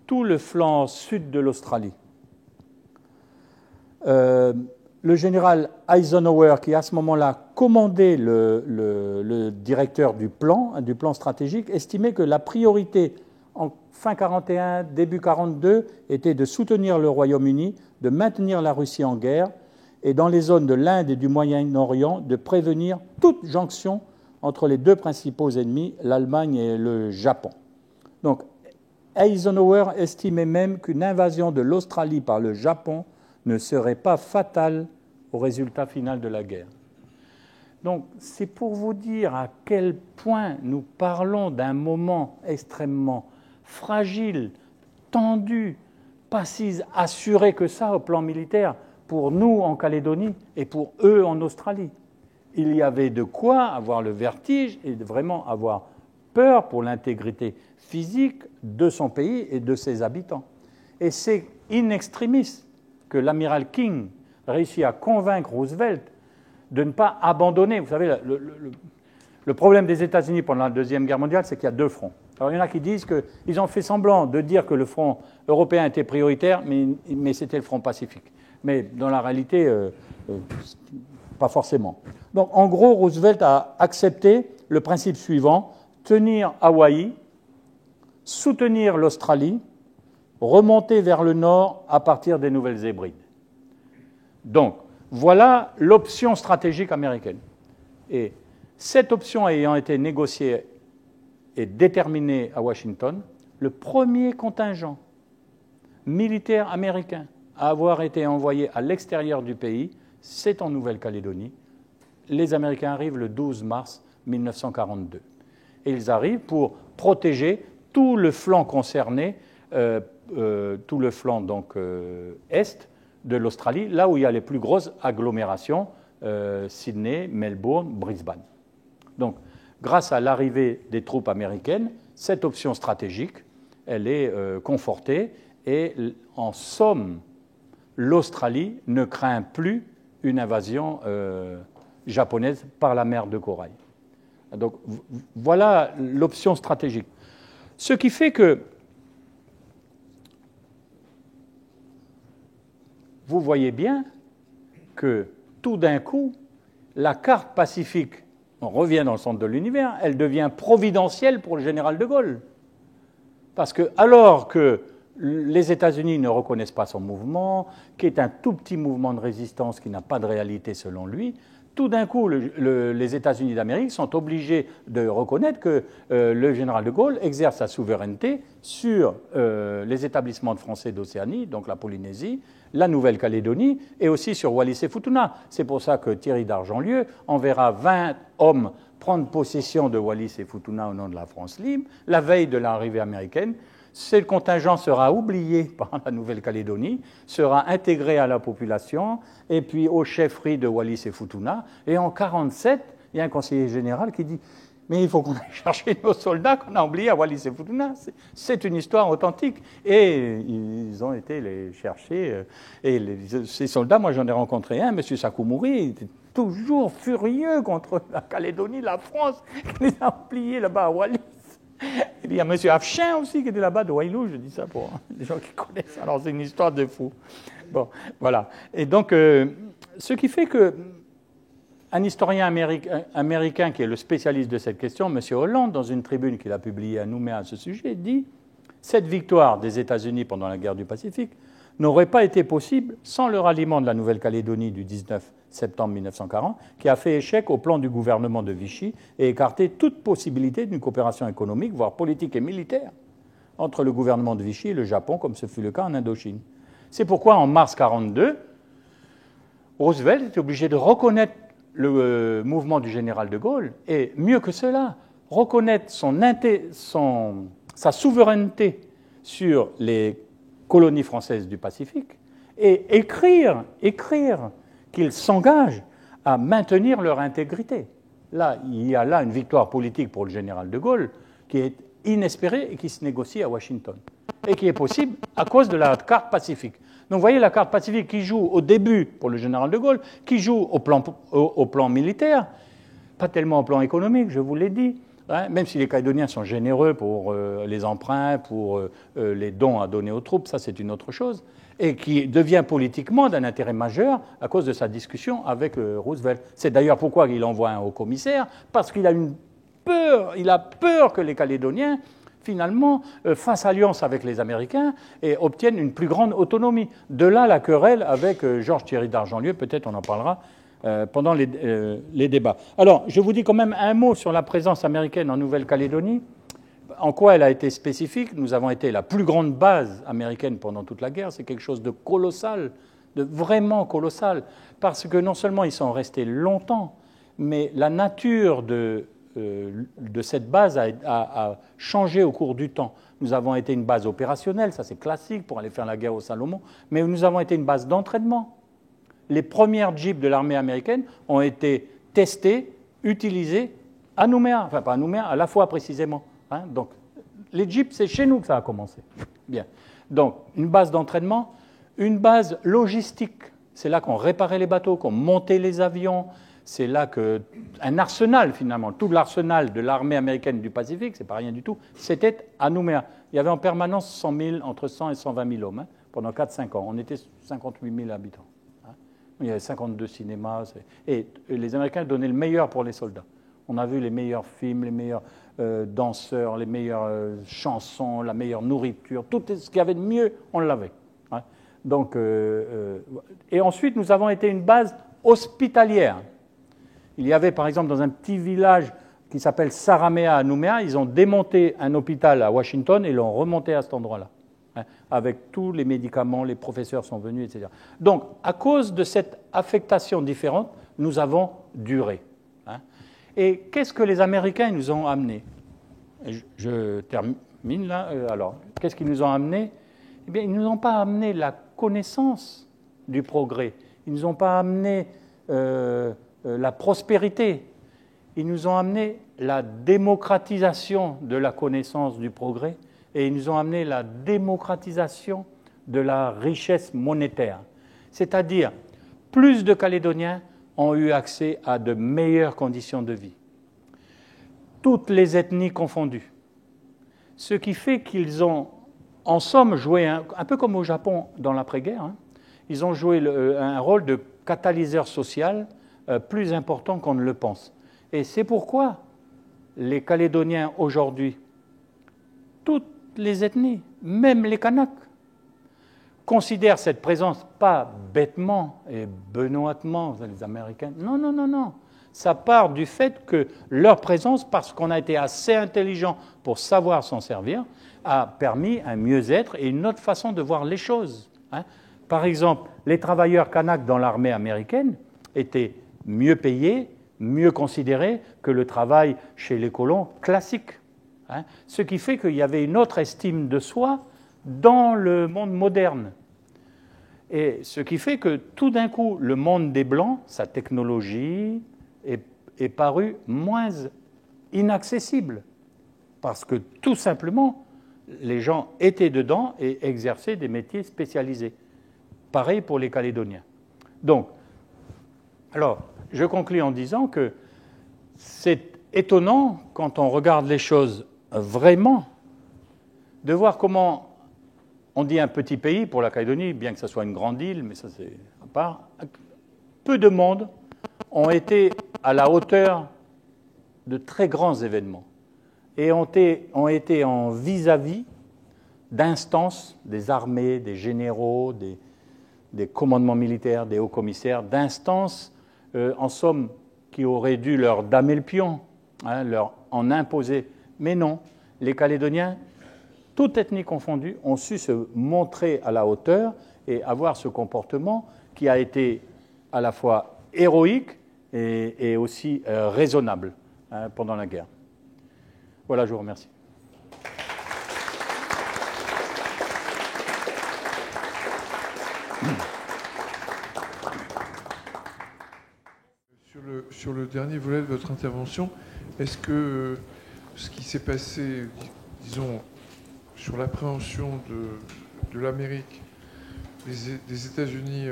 tout le flanc sud de l'Australie. Le général Eisenhower, qui à ce moment-là commandait le directeur du plan stratégique, estimait que la priorité en fin 1941, début 1942, était de soutenir le Royaume-Uni, de maintenir la Russie en guerre et dans les zones de l'Inde et du Moyen-Orient, de prévenir toute jonction entre les deux principaux ennemis, l'Allemagne et le Japon. Donc, Eisenhower estimait même qu'une invasion de l'Australie par le Japon ne serait pas fatale au résultat final de la guerre. Donc, c'est pour vous dire à quel point nous parlons d'un moment extrêmement fragile, tendu, pas si assuré que ça au plan militaire pour nous en Calédonie et pour eux en Australie. Il y avait de quoi avoir le vertige et vraiment avoir peur pour l'intégrité physique de son pays et de ses habitants. Et c'est in extremis que l'amiral King réussit à convaincre Roosevelt de ne pas abandonner. Vous savez, le problème des États-Unis pendant la Deuxième Guerre mondiale, c'est qu'il y a deux fronts. Alors, il y en a qui disent qu'ils ont fait semblant de dire que le front européen était prioritaire, mais c'était le front pacifique. Mais dans la réalité, pas forcément. Donc, en gros, Roosevelt a accepté le principe suivant: tenir Hawaï, soutenir l'Australie, remonter vers le nord à partir des Nouvelles Hébrides. Donc, voilà l'option stratégique américaine. Et cette option ayant été négociée et déterminée à Washington, le premier contingent militaire américain à avoir été envoyé à l'extérieur du pays, c'est en Nouvelle-Calédonie. les Américains arrivent le 12 mars 1942. Et ils arrivent pour protéger tout le flanc concerné, tout le flanc donc, est de l'Australie, là où il y a les plus grosses agglomérations, Sydney, Melbourne, Brisbane. Donc, grâce à l'arrivée des troupes américaines, cette option stratégique, elle est confortée et en somme, l'Australie ne craint plus une invasion japonaise par la mer de Corail. Donc voilà l'option stratégique. Ce qui fait que vous voyez bien que tout d'un coup, la carte pacifique, on revient dans le centre de l'univers, elle devient providentielle pour le général de Gaulle. Parce que alors que les États-Unis ne reconnaissent pas son mouvement, qui est un tout petit mouvement de résistance qui n'a pas de réalité selon lui, tout d'un coup, les États-Unis d'Amérique sont obligés de reconnaître que le général de Gaulle exerce sa souveraineté sur les établissements de français d'Océanie, donc la Polynésie, la Nouvelle-Calédonie, et aussi sur Wallis et Futuna. C'est pour ça que Thierry d'Argentlieu enverra 20 hommes prendre possession de Wallis et Futuna au nom de la France libre, la veille de l'arrivée américaine. Ce contingent sera oublié par la Nouvelle-Calédonie, sera intégré à la population, et puis aux chefferies de Wallis et Futuna. Et en 1947, il y a un conseiller général qui dit « Mais il faut qu'on aille chercher nos soldats qu'on a oubliés à Wallis et Futuna. » C'est une histoire authentique. Et ils ont été les chercher. Et ces soldats, moi j'en ai rencontré un, M. Sakumuri, il était toujours furieux contre la Calédonie, la France, qui les a oubliés là-bas à Wallis. Il y a M. Afchin aussi qui était là-bas de Wailou, je dis ça pour les gens qui connaissent. Alors c'est une histoire de fou. Bon, voilà. Et donc, ce qui fait que un historien américain qui est le spécialiste de cette question, M. Holland, dans une tribune qu'il a publiée à Nouméa à ce sujet, dit « Cette victoire des États-Unis pendant la guerre du Pacifique n'aurait pas été possible sans le ralliement de la Nouvelle-Calédonie du 19 septembre 1940, qui a fait échec au plan du gouvernement de Vichy et écarté toute possibilité d'une coopération économique, voire politique et militaire, entre le gouvernement de Vichy et le Japon, comme ce fut le cas en Indochine. C'est pourquoi, en mars 1942, Roosevelt était obligé de reconnaître le mouvement du général de Gaulle, et mieux que cela, reconnaître sa souveraineté sur les colonies françaises du Pacifique, et écrire qu'ils s'engagent à maintenir leur intégrité. Là, il y a là une victoire politique pour le général de Gaulle qui est inespérée et qui se négocie à Washington, et qui est possible à cause de la carte pacifique. Donc vous voyez la carte pacifique qui joue au début pour le général de Gaulle, qui joue au plan militaire, pas tellement au plan économique, je vous l'ai dit, hein, même si les Calédoniens sont généreux pour les emprunts, pour les dons à donner aux troupes, ça c'est une autre chose, et qui devient politiquement d'un intérêt majeur à cause de sa discussion avec Roosevelt. C'est d'ailleurs pourquoi il envoie un haut-commissaire, parce qu'il a peur que les Calédoniens, finalement, fassent alliance avec les Américains et obtiennent une plus grande autonomie. De là la querelle avec Georges Thierry d'Argentlieu, peut-être on en parlera pendant les débats. Alors, je vous dis quand même un mot sur la présence américaine en Nouvelle-Calédonie. En quoi elle a été spécifique? Nous avons été la plus grande base américaine pendant toute la guerre. C'est quelque chose de colossal, de vraiment colossal, parce que non seulement ils sont restés longtemps, mais la nature de cette base a changé au cours du temps. Nous avons été une base opérationnelle, ça c'est classique pour aller faire la guerre au Salomon, mais nous avons été une base d'entraînement. Les premières jeeps de l'armée américaine ont été testées, utilisées à Nouméa, enfin pas à Nouméa, à la fois précisément. Hein, donc, les jeeps, c'est chez nous que ça a commencé. Bien. Donc, une base d'entraînement, une base logistique. C'est là qu'on réparait les bateaux, qu'on montait les avions. C'est là qu'un arsenal, finalement, tout l'arsenal de l'armée américaine du Pacifique, c'est pas rien du tout, c'était à Nouméa. Il y avait en permanence entre 100 et 120 000 hommes, hein, pendant 4-5 ans. On était 58 000 habitants. Hein. Il y avait 52 cinémas. Et les Américains donnaient le meilleur pour les soldats. On a vu les meilleurs films, les meilleurs danseurs, les meilleures chansons, la meilleure nourriture, tout ce qu'il y avait de mieux, on l'avait. Hein. Donc, et ensuite, nous avons été une base hospitalière. Il y avait, par exemple, dans un petit village qui s'appelle Saramea à Nouméa, ils ont démonté un hôpital à Washington et l'ont remonté à cet endroit-là, hein, avec tous les médicaments, les professeurs sont venus, etc. Donc, à cause de cette affectation différente, nous avons duré. Hein. Et qu'est-ce que les Américains nous ont amené? Je termine là. Alors, qu'est-ce qu'ils nous ont amené? Eh bien, ils ne nous ont pas amené la connaissance du progrès. Ils ne nous ont pas amené la prospérité. Ils nous ont amené la démocratisation de la connaissance du progrès et ils nous ont amené la démocratisation de la richesse monétaire. C'est-à-dire, plus de Calédoniens ont eu accès à de meilleures conditions de vie. Toutes les ethnies confondues. Ce qui fait qu'ils ont, en somme, joué, un peu comme au Japon dans l'après-guerre, hein, ils ont joué un rôle de catalyseur social plus important qu'on ne le pense. Et c'est pourquoi les Calédoniens aujourd'hui, toutes les ethnies, même les Kanaks, considèrent cette présence pas bêtement et benoîtement, les Américains. Non, non, non, non. Ça part du fait que leur présence, parce qu'on a été assez intelligent pour savoir s'en servir, a permis un mieux-être et une autre façon de voir les choses. Hein. Par exemple, les travailleurs Kanaks dans l'armée américaine étaient mieux payés, mieux considérés que le travail chez les colons classiques. Hein. Ce qui fait qu'il y avait une autre estime de soi dans le monde moderne. Et ce qui fait que tout d'un coup, le monde des Blancs, sa technologie, est paru moins inaccessible. Parce que tout simplement, les gens étaient dedans et exerçaient des métiers spécialisés. Pareil pour les Calédoniens. Donc, alors, je conclus en disant que c'est étonnant, quand on regarde les choses vraiment, de voir comment on dit un petit pays pour la Calédonie, bien que ce soit une grande île, mais ça c'est à part. Peu de monde ont été à la hauteur de très grands événements et ont été en vis-à-vis d'instances, des armées, des généraux, des commandements militaires, des hauts commissaires, d'instances, en somme, qui auraient dû leur damer le pion, hein, leur en imposer. Mais non, les Calédoniens, toute ethnie confondue, ont su se montrer à la hauteur et avoir ce comportement qui a été à la fois héroïque et aussi raisonnable hein, pendant la guerre. Voilà, je vous remercie. Sur le dernier volet de votre intervention, est-ce que ce qui s'est passé, disons, sur l'appréhension de l'Amérique, des États-Unis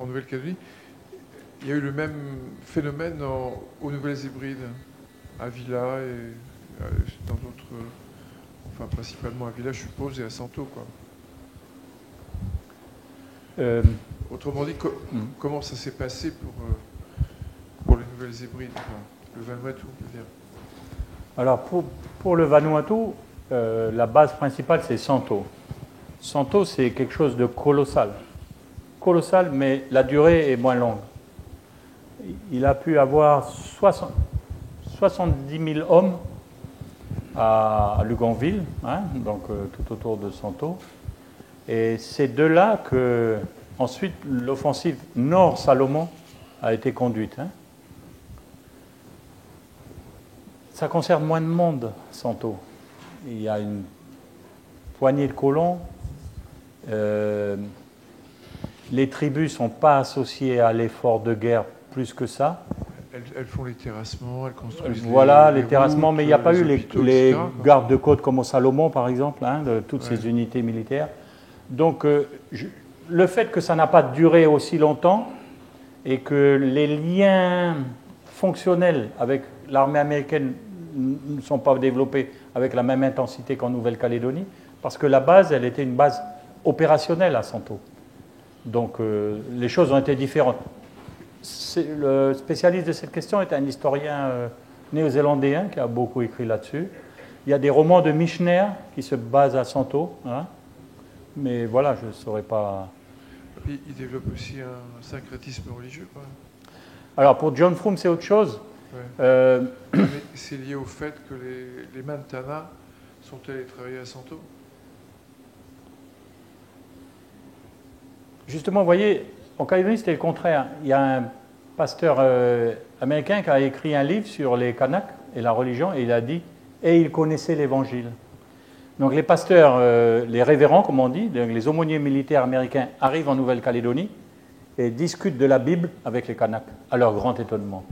en Nouvelle-Calédonie, il y a eu le même phénomène aux Nouvelles-Hébrides, à Vila et dans d'autres, enfin principalement à Vila, je suppose, et à Santo, quoi. Autrement dit, comment ça s'est passé pour les Nouvelles-Hébrides, enfin, le Vanuatu, on peut dire. Alors, pour le Vanuatu, la base principale, c'est Santo. Santo, c'est quelque chose de colossal. Colossal, mais la durée est moins longue. Il a pu avoir 70 000 hommes à Luganville, hein, donc tout autour de Santo. Et c'est de là que, ensuite, l'offensive Nord-Salomon a été conduite. Hein. Ça concerne moins de monde, Santo. Il y a une poignée de colons. Les tribus ne sont pas associées à l'effort de guerre plus que ça. Elles font les terrassements, elles construisent voilà, les terrassements, mais il n'y a pas eu les etc., gardes de côte comme au Salomon, par exemple, hein, de toutes ces unités militaires. Donc, le fait que ça n'a pas duré aussi longtemps et que les liens fonctionnels avec l'armée américaine ne sont pas développés avec la même intensité qu'en Nouvelle-Calédonie, parce que la base, elle était une base opérationnelle à Santo. Donc, les choses ont été différentes. Le spécialiste de cette question est un historien néo-zélandais qui a beaucoup écrit là-dessus. Il y a des romans de Michener qui se basent à Santo, hein, mais voilà, je ne saurais pas... Il développe aussi un syncrétisme religieux, quoi. Alors, pour John Froome, c'est autre chose. Ouais. Mais c'est lié au fait que les Mantana sont allés travailler à Santo. Justement, vous voyez, en Calédonie, c'était le contraire. Il y a pasteur américain qui a écrit un livre sur les Kanaks et la religion, et il a dit « et il connaissait l'Évangile ». Donc les pasteurs, les révérends, comme on dit, les aumôniers militaires américains arrivent en Nouvelle-Calédonie et discutent de la Bible avec les Kanaks, à leur grand étonnement.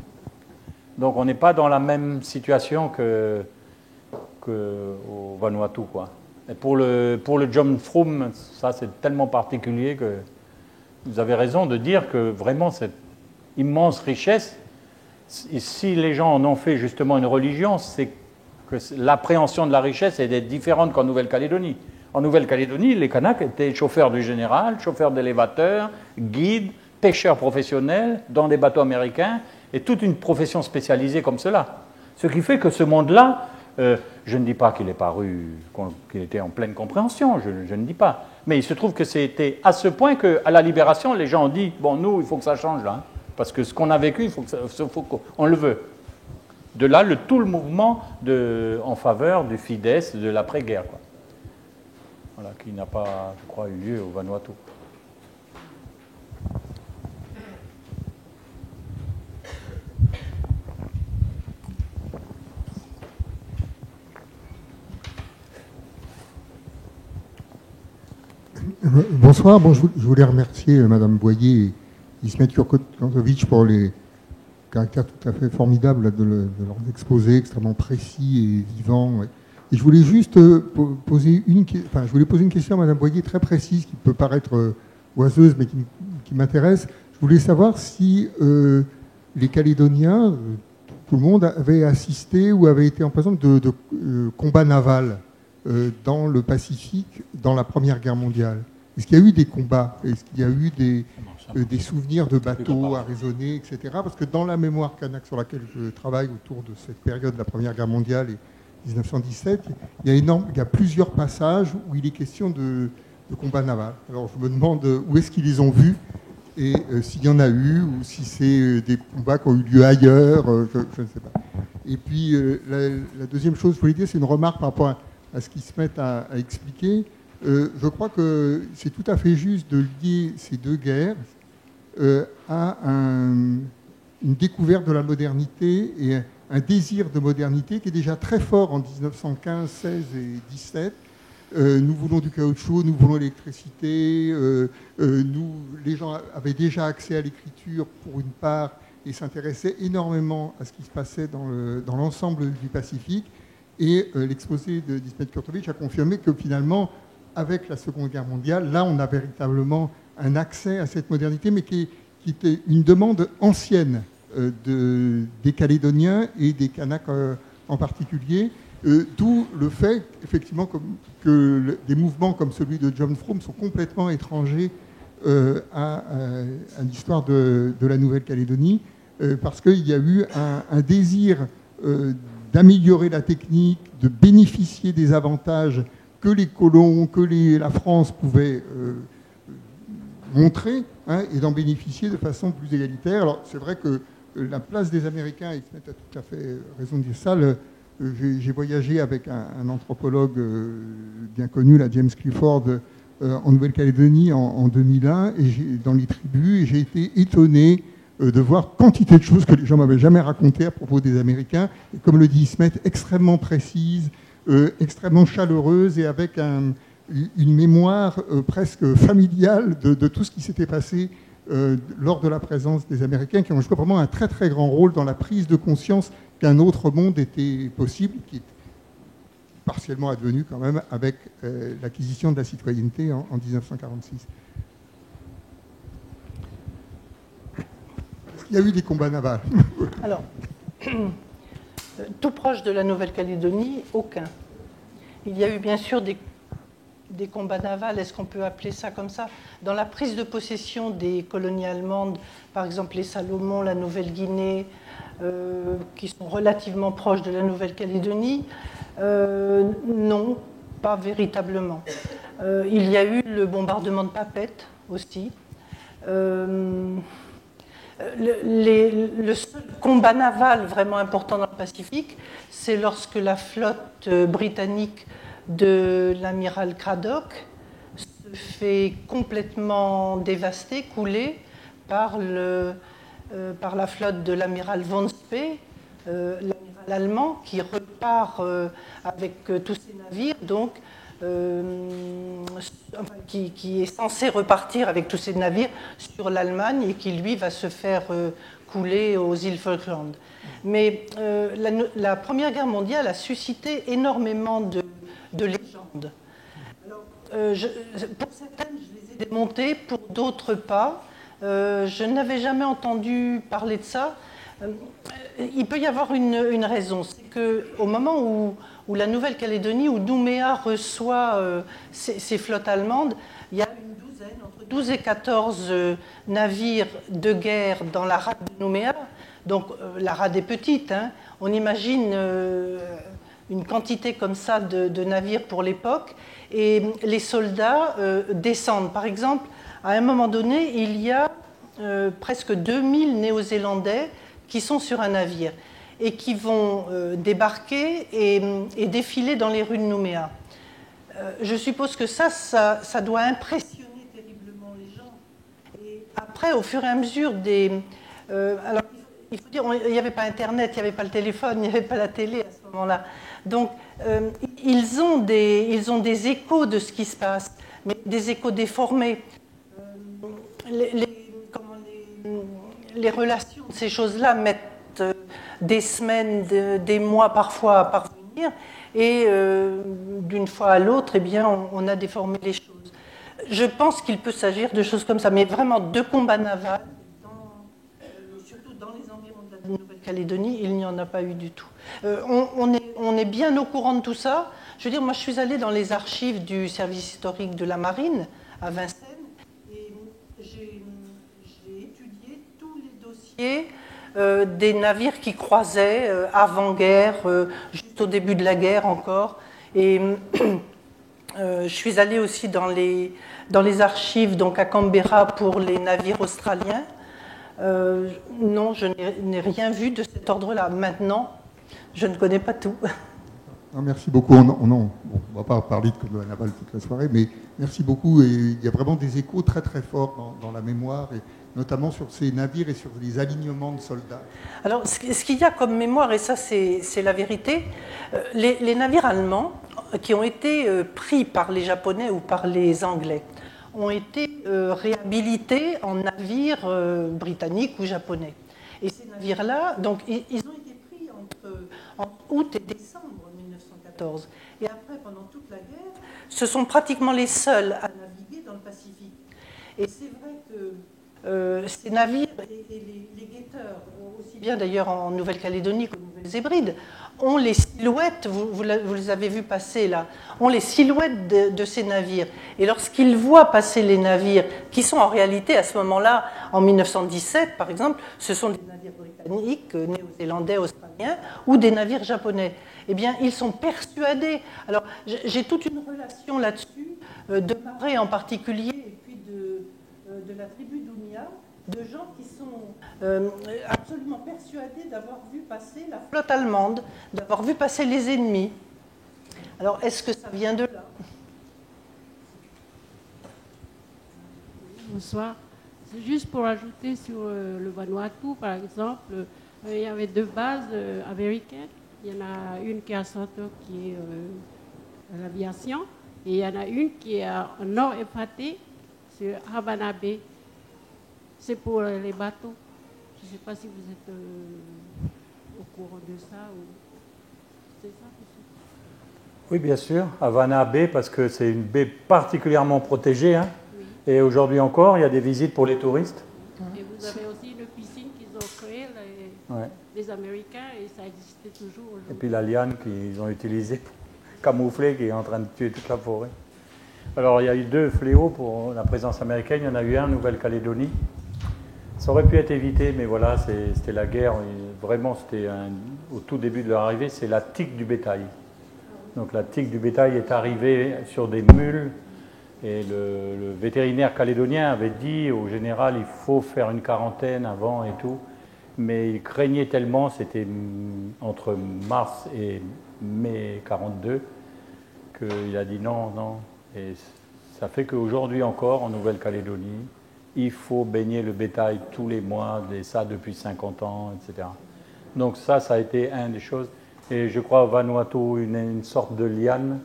Donc on n'est pas dans la même situation qu'au Vanuatu, quoi. Et pour le John Frum, ça c'est tellement particulier que vous avez raison de dire que vraiment cette immense richesse, si les gens en ont fait justement une religion, c'est que l'appréhension de la richesse est différente qu'en Nouvelle-Calédonie. En Nouvelle-Calédonie, les Kanaks étaient chauffeurs du général, chauffeurs d'élévateurs, guides, pêcheurs professionnels dans des bateaux américains, et toute une profession spécialisée comme cela. Ce qui fait que ce monde-là, je ne dis pas qu'il est paru, qu'il était en pleine compréhension, je ne dis pas. Mais il se trouve que c'était à ce point qu'à la Libération, les gens ont dit « Bon, nous, il faut que ça change là, hein, parce que ce qu'on a vécu, il faut qu'on le veut ». De là, tout le mouvement en faveur du Fidesz, de l'après-guerre, quoi. Voilà, qui n'a pas, je crois, eu lieu au Vanuatu. Bonsoir, bon, je voulais remercier Madame Boyer et Ismet Kurkovic pour les caractère tout à fait formidable de leurs exposés, extrêmement précis et vivants. Et je voulais juste poser une question à Madame Boyer très précise, qui peut paraître oiseuse, mais qui m'intéresse. Je voulais savoir si les Calédoniens, tout le monde, avait assisté ou avait été en présence de combats navals dans le Pacifique dans la Première Guerre mondiale. Est-ce qu'il y a eu des combats? Est-ce qu'il y a eu des souvenirs de bateaux arraisonnés, etc. Parce que dans la mémoire kanak sur laquelle je travaille autour de cette période de la Première Guerre mondiale et 1917, il y a plusieurs passages où il est question de combats navals. Alors je me demande où est-ce qu'ils les ont vus et s'il y en a eu ou si c'est des combats qui ont eu lieu ailleurs, je ne sais pas. Et puis la deuxième chose, je voulais dire, c'est une remarque par rapport à ce qu'ils se mettent à expliquer. Je crois que c'est tout à fait juste de lier ces deux guerres à une découverte de la modernité et un désir de modernité qui est déjà très fort en 1915, 16 et 17. Nous voulons du caoutchouc, nous voulons l'électricité, les gens avaient déjà accès à l'écriture pour une part et s'intéressaient énormément à ce qui se passait dans l'ensemble du Pacifique. Et l'exposé d'Ismet Kurkovic a confirmé que finalement, avec la Seconde Guerre mondiale, là on a véritablement un accès à cette modernité, mais qui était une demande ancienne des Calédoniens et des Kanaks en particulier, d'où le fait, effectivement, que des mouvements comme celui de John Frum sont complètement étrangers à l'histoire de la Nouvelle-Calédonie, parce qu'il y a eu un désir d'améliorer la technique, de bénéficier des avantages que les colons, que la France pouvaient montrer, hein, et d'en bénéficier de façon plus égalitaire. Alors c'est vrai que la place des Américains, et Ismet a tout à fait raison de dire ça, j'ai voyagé avec un anthropologue bien connu, la James Clifford, en Nouvelle-Calédonie en 2001, et dans les tribus, et j'ai été étonné de voir quantité de choses que les gens m'avaient jamais racontées à propos des Américains, et comme le dit Ismet, extrêmement précises, extrêmement chaleureuse et avec une mémoire presque familiale de tout ce qui s'était passé lors de la présence des Américains, qui ont joué vraiment un très très grand rôle dans la prise de conscience qu'un autre monde était possible, qui est partiellement advenu quand même avec l'acquisition de la citoyenneté en 1946. Est-ce qu'il y a eu des combats navals? Alors, tout proche de la Nouvelle-Calédonie, aucun. Il y a eu bien sûr des combats navals, est-ce qu'on peut appeler ça comme ça? Dans la prise de possession des colonies allemandes, par exemple les Salomon, la Nouvelle-Guinée, qui sont relativement proches de la Nouvelle-Calédonie, non, pas véritablement. Il y a eu le bombardement de Papeete aussi. Le seul combat naval vraiment important dans le Pacifique, c'est lorsque la flotte britannique de l'amiral Cradock se fait complètement dévaster, couler par par la flotte de l'amiral von Spee, l'amiral allemand, qui repart avec tous ses navires, donc, qui est censé repartir avec tous ses navires sur l'Allemagne et qui, lui, va se faire couler aux îles Falkland. Mais la Première Guerre mondiale a suscité énormément de légendes. Alors, pour certaines, je les ai démontées, pour d'autres pas. Je n'avais jamais entendu parler de ça. Il peut y avoir une raison, c'est qu'au moment où la Nouvelle-Calédonie, où Nouméa reçoit ces flottes allemandes, il y a une douzaine, entre 12 et 14 navires de guerre dans la rade de Nouméa. Donc la rade est petite, hein. On imagine une quantité comme ça de navires pour l'époque, et les soldats descendent. Par exemple, à un moment donné, il y a presque 2000 Néo-Zélandais qui sont sur un navire et qui vont débarquer et défiler dans les rues de Nouméa. Je suppose que ça doit impressionner terriblement les gens. Et après, au fur et à mesure alors, il faut dire, il n'y avait pas Internet, il n'y avait pas le téléphone, il n'y avait pas la télé à ce moment-là. Donc, ils ont des échos de ce qui se passe, mais des échos déformés. Les relations de ces choses-là mettent des semaines, des mois parfois à parvenir, et d'une fois à l'autre, eh bien, on a déformé les choses. Je pense qu'il peut s'agir de choses comme ça, mais vraiment de combats navals, surtout dans les environs de la Nouvelle-Calédonie, il n'y en a pas eu du tout. On est bien au courant de tout ça. Je veux dire, moi, je suis allée dans les archives du service historique de la Marine à Vincennes, et j'ai étudié tous les dossiers des navires qui croisaient avant-guerre, juste au début de la guerre encore. Et je suis allée aussi dans les archives, donc à Canberra, pour les navires australiens. Non, je n'ai rien vu de cet ordre-là. Maintenant, je ne connais pas tout. Non, merci beaucoup. On ne va pas parler de la navale toute la soirée, mais merci beaucoup. Et il y a vraiment des échos très très forts dans la mémoire, et notamment sur ces navires et sur les alignements de soldats. Alors, ce qu'il y a comme mémoire, et ça c'est la vérité, les navires allemands qui ont été pris par les Japonais ou par les Anglais ont été réhabilités en navires britanniques ou japonais. Et ces navires-là, donc, ils ont été pris entre août et décembre 1914. Et après, pendant toute la guerre, ce sont pratiquement les seuls à naviguer dans le Pacifique. Et c'est vrai que ces navires et les guetteurs, aussi bien d'ailleurs en Nouvelle-Calédonie qu'aux Nouvelles-Hébrides, ont les silhouettes, vous les avez vus passer là, ont les silhouettes de ces navires. Et lorsqu'ils voient passer les navires, qui sont en réalité à ce moment-là, en 1917 par exemple, ce sont des navires britanniques, néo-zélandais, australiens, ou des navires japonais, eh bien ils sont persuadés. Alors j'ai toute une relation là-dessus, de Marais en particulier, et puis de la tribu d'Ounia, de gens qui sont absolument persuadés d'avoir vu passer la flotte allemande, d'avoir vu passer les ennemis. Alors, est-ce que ça vient de là? Bonsoir. C'est juste pour ajouter sur le Vanuatu, par exemple, il y avait 2 bases américaines. Il y en a une qui est à Santo, qui est à l'aviation, et il y en a une qui est en Nord-Epaté, sur Havana Bay. C'est pour les bateaux. Je ne sais pas si vous êtes au courant de ça. Ou... C'est ça? Oui, bien sûr. Havana Bay, parce que c'est une baie particulièrement protégée. Hein. Oui. Et aujourd'hui encore, il y a des visites pour les touristes. Et vous avez aussi une piscine qu'ils ont créée, les Américains, et ça existait toujours aujourd'hui. Et puis la liane qu'ils ont utilisée pour camoufler, qui est en train de tuer toute la forêt. Alors, il y a eu 2 fléaux pour la présence américaine. Il y en a eu un en Nouvelle-Calédonie. Ça aurait pu être évité, mais voilà, c'était la guerre. Vraiment, c'était au tout début de leur arrivée, c'est la tique du bétail. Donc la tique du bétail est arrivée sur des mules, et le vétérinaire calédonien avait dit au général, il faut faire une quarantaine avant et tout, mais il craignait tellement, c'était entre mars et mai 42, qu'il a dit non. Et ça fait qu'aujourd'hui encore, en Nouvelle-Calédonie, il faut baigner le bétail tous les mois, et ça depuis 50 ans, etc. Donc ça a été une des choses. Et je crois au Vanuatu, une sorte de liane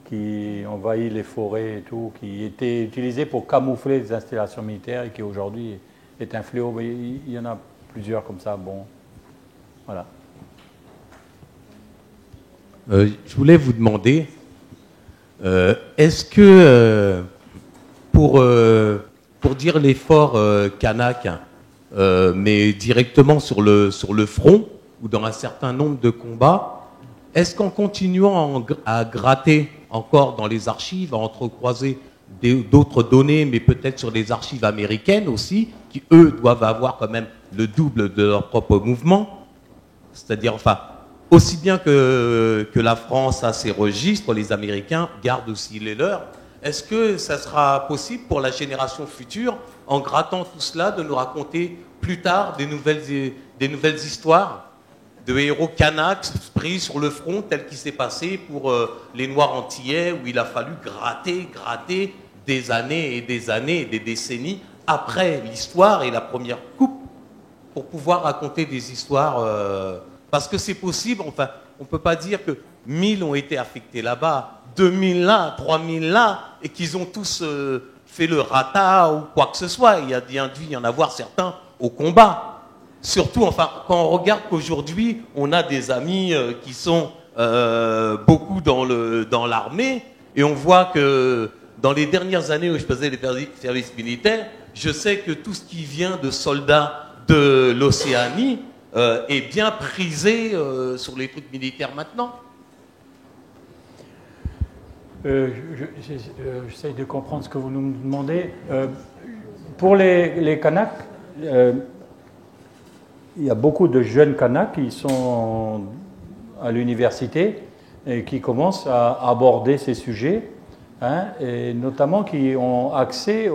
qui envahit les forêts et tout, qui était utilisée pour camoufler les installations militaires et qui aujourd'hui est un fléau. Mais il y en a plusieurs comme ça. Bon, voilà. Je voulais vous demander, est-ce que pour dire l'effort kanak, mais directement sur le front ou dans un certain nombre de combats, est-ce qu'en continuant à gratter encore dans les archives, à entrecroiser d'autres données, mais peut-être sur les archives américaines aussi, qui eux doivent avoir quand même le double de leur propre mouvement, c'est-à-dire, enfin, aussi bien que la France a ses registres, les Américains gardent aussi les leurs. Est-ce que ça sera possible pour la génération future, en grattant tout cela, de nous raconter plus tard des nouvelles histoires de héros kanaks pris sur le front, tel qu'il s'est passé pour les Noirs antillais, où il a fallu gratter des années et des décennies après l'histoire et la première coupe pour pouvoir raconter des histoires. Parce que c'est possible, enfin, on ne peut pas dire que 1000 ont été affectés là-bas, 2000 là, 3000 là, et qu'ils ont tous fait le rata ou quoi que ce soit. Il y a bien dû y en avoir certains au combat. Surtout, enfin, quand on regarde qu'aujourd'hui, on a des amis qui sont beaucoup dans l'armée, et on voit que dans les dernières années où je faisais les services militaires, je sais que tout ce qui vient de soldats de l'Océanie est bien prisé sur les trucs militaires maintenant. J'essaie de comprendre ce que vous nous demandez. Pour les Kanaks, il y a beaucoup de jeunes Kanaks qui sont à l'université et qui commencent à aborder ces sujets, hein, et notamment qui ont accès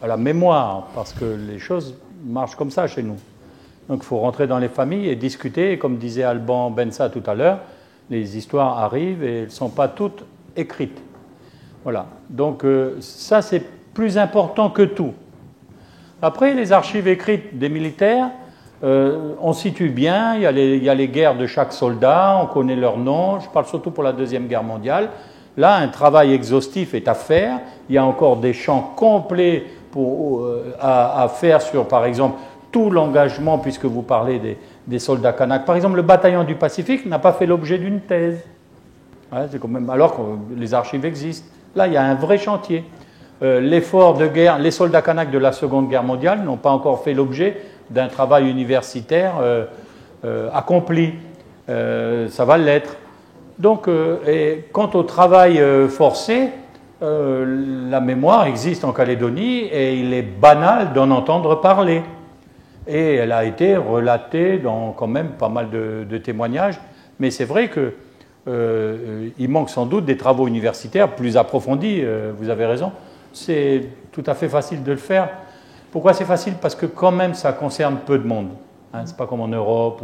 à la mémoire, parce que les choses marchent comme ça chez nous. Donc il faut rentrer dans les familles et discuter, et comme disait Alban Bensa tout à l'heure, les histoires arrivent et elles ne sont pas toutes écrites. Voilà. Donc ça, c'est plus important que tout. Après, les archives écrites des militaires, on situe bien, il y a les guerres de chaque soldat, on connaît leurs noms, je parle surtout pour la Deuxième Guerre mondiale. Là, un travail exhaustif est à faire, il y a encore des champs complets à faire sur, par exemple, tout l'engagement, puisque vous parlez des soldats kanaks. Par exemple, le bataillon du Pacifique n'a pas fait l'objet d'une thèse, ouais, c'est quand même, alors que les archives existent. Là, il y a un vrai chantier. L'effort de guerre, les soldats kanaks de la Seconde Guerre mondiale n'ont pas encore fait l'objet d'un travail universitaire accompli. Ça va l'être. Donc, et quant au travail forcé, la mémoire existe en Calédonie et il est banal d'en entendre parler. Et elle a été relatée dans quand même pas mal de témoignages. Mais c'est vrai qu'il manque sans doute des travaux universitaires plus approfondis, vous avez raison. C'est tout à fait facile de le faire. Pourquoi c'est facile? Parce que quand même ça concerne peu de monde. Hein, c'est pas comme en Europe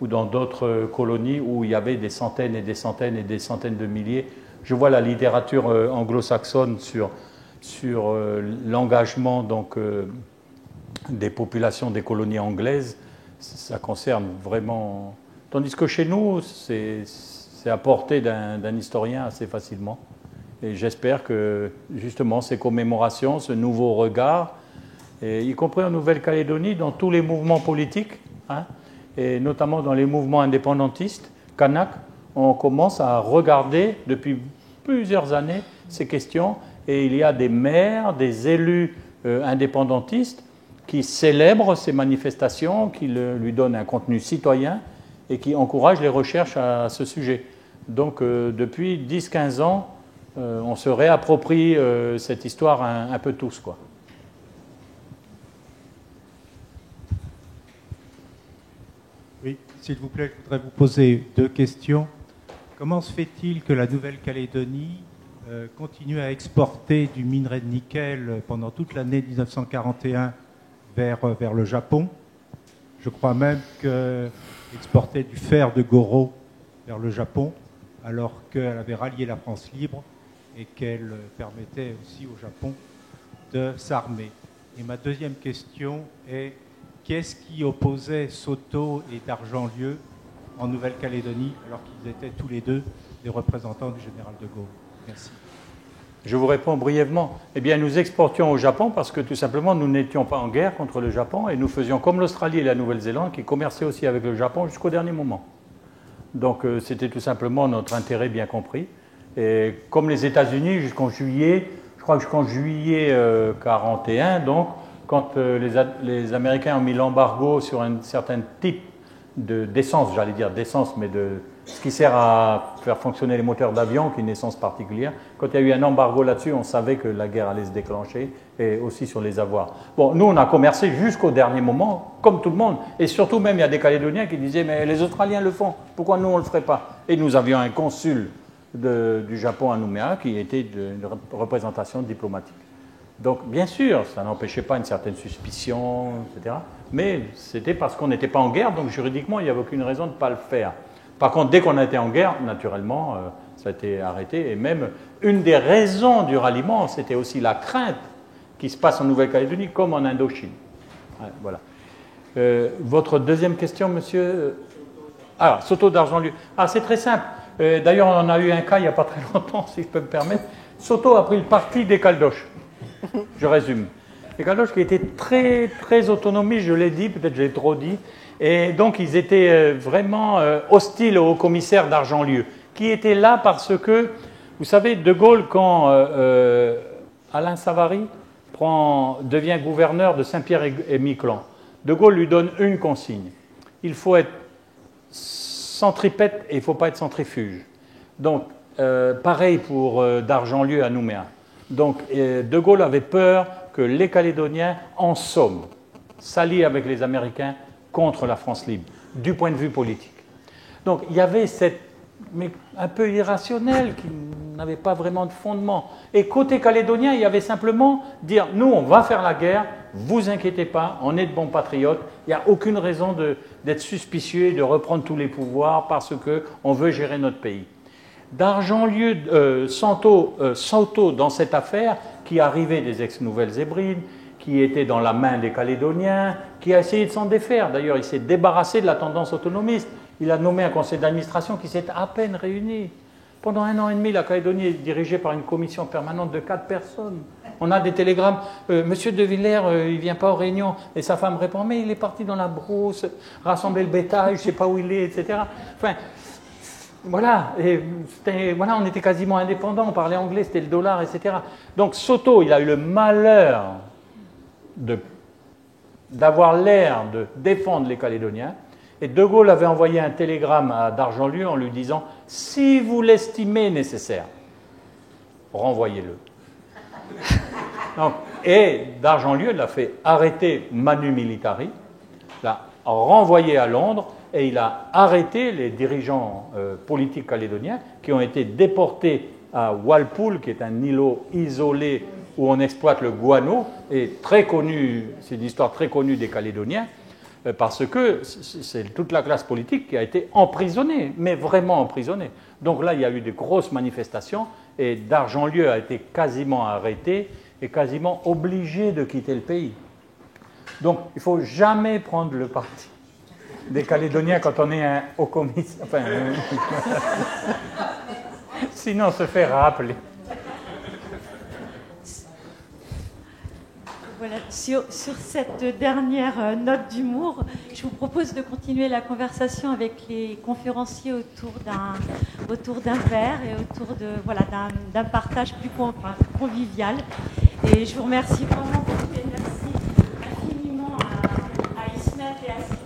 ou dans d'autres colonies où il y avait des centaines et des centaines et des centaines de milliers. Je vois la littérature anglo-saxonne sur l'engagement donc des populations des colonies anglaises. Ça concerne vraiment. Tandis que chez nous, c'est à portée d'un historien assez facilement. Et j'espère que, justement, ces commémorations, ce nouveau regard, et y compris en Nouvelle-Calédonie, dans tous les mouvements politiques, hein, et notamment dans les mouvements indépendantistes, kanak, on commence à regarder depuis plusieurs années ces questions, et il y a des maires, des élus indépendantistes qui célèbrent ces manifestations, qui lui donnent un contenu citoyen et qui encouragent les recherches à ce sujet. Donc, depuis 10-15 ans, on se réapproprie cette histoire un peu tous, quoi. Oui, s'il vous plaît, je voudrais vous poser deux questions. Comment se fait-il que la Nouvelle-Calédonie continue à exporter du minerai de nickel pendant toute l'année 1941 vers le Japon? Je crois même qu'elle exportait du fer de Goro vers le Japon, alors qu'elle avait rallié la France libre et qu'elle permettait aussi au Japon de s'armer. Et ma deuxième question est, qu'est-ce qui opposait Soto et Dargent-Lieu en Nouvelle-Calédonie, alors qu'ils étaient tous les deux des représentants du général de Gaulle? Merci. Je vous réponds brièvement. Eh bien, nous exportions au Japon parce que tout simplement, nous n'étions pas en guerre contre le Japon et nous faisions comme l'Australie et la Nouvelle-Zélande qui commerçaient aussi avec le Japon jusqu'au dernier moment. Donc, c'était tout simplement notre intérêt bien compris. Et comme les États-Unis, jusqu'en juillet, je crois que jusqu'en juillet 41, donc, quand les Américains ont mis l'embargo sur un certain type d'essence, j'allais dire d'essence, mais de ce qui sert à faire fonctionner les moteurs d'avion, qui est une essence particulière. Quand il y a eu un embargo là-dessus, on savait que la guerre allait se déclencher, et aussi sur les avoirs. Bon, nous, on a commercé jusqu'au dernier moment, comme tout le monde, et surtout même, il y a des Calédoniens qui disaient « mais les Australiens le font, pourquoi nous, on ne le ferait pas ?» Et nous avions un consul du Japon à Nouméa qui était une représentation diplomatique. Donc, bien sûr, ça n'empêchait pas une certaine suspicion, etc. Mais c'était parce qu'on n'était pas en guerre, donc juridiquement, il n'y avait aucune raison de ne pas le faire. Par contre, dès qu'on a été en guerre, naturellement, ça a été arrêté. Et même, une des raisons du ralliement, c'était aussi la crainte qui se passe en Nouvelle-Calédonie comme en Indochine. Ouais, voilà. Votre deuxième question, monsieur? Ah, Soto Dargent-Lieu. Ah, c'est très simple. D'ailleurs, on en a eu un cas il n'y a pas très longtemps, si je peux me permettre. Soto a pris le parti des Caldoches. Je résume. Les Caldoches qui étaient très, très autonomistes, je l'ai dit, peut-être j'ai trop dit, et donc ils étaient vraiment hostiles au commissaire Dargent-Lieu, qui était là parce que, vous savez, De Gaulle, quand Alain Savary devient gouverneur de Saint-Pierre-et-Miquelon, De Gaulle lui donne une consigne. Il faut être centripète et il ne faut pas être centrifuge. Donc, pareil pour Dargent-Lieu à Nouméa. Donc, De Gaulle avait peur que les Calédoniens, en somme, s'allient avec les Américains contre la France libre, du point de vue politique. Donc, il y avait cette, mais un peu irrationnel, qui n'avait pas vraiment de fondement. Et côté calédonien, il y avait simplement dire, nous, on va faire la guerre, vous inquiétez pas, on est de bons patriotes, il n'y a aucune raison d'être suspicieux et de reprendre tous les pouvoirs parce qu'on veut gérer notre pays. Dargent-Lieu, Soto dans cette affaire, qui arrivait des ex-Nouvelles-Hébrides, qui était dans la main des Calédoniens, qui a essayé de s'en défaire. D'ailleurs, il s'est débarrassé de la tendance autonomiste. Il a nommé un conseil d'administration qui s'est à peine réuni. Pendant 1 an et demi, la Calédonie est dirigée par une commission permanente de 4 personnes. On a des télégrammes. Monsieur De Villers, il ne vient pas aux réunions. Et sa femme répond, mais il est parti dans la brousse, rassembler le bétail, je ne sais pas où il est, etc. Enfin, voilà, voilà, on était quasiment indépendants, on parlait anglais, c'était le dollar, etc. Donc Soto, il a eu le malheur d'avoir l'air de défendre les Calédoniens. Et De Gaulle avait envoyé un télégramme à Dargent-Lieu en lui disant « Si vous l'estimez nécessaire, renvoyez-le. » Et Dargent-Lieu l'a fait arrêter manu militari, l'a renvoyé à Londres, et il a arrêté les dirigeants politiques calédoniens qui ont été déportés à Walpole, qui est un îlot isolé où on exploite le guano, et très connu, c'est une histoire très connue des Calédoniens, parce que c'est toute la classe politique qui a été emprisonnée, mais vraiment emprisonnée. Donc là, il y a eu de grosses manifestations, et Dargent-Lieu a été quasiment arrêté et quasiment obligé de quitter le pays. Donc, il ne faut jamais prendre le parti des Calédoniens quand on est au commissaire. Enfin, sinon, on se fait rappeler. Voilà, sur cette dernière note d'humour, je vous propose de continuer la conversation avec les conférenciers autour d'un verre et autour d'un partage plus convivial. Et je vous remercie vraiment beaucoup et merci infiniment à Ismet et à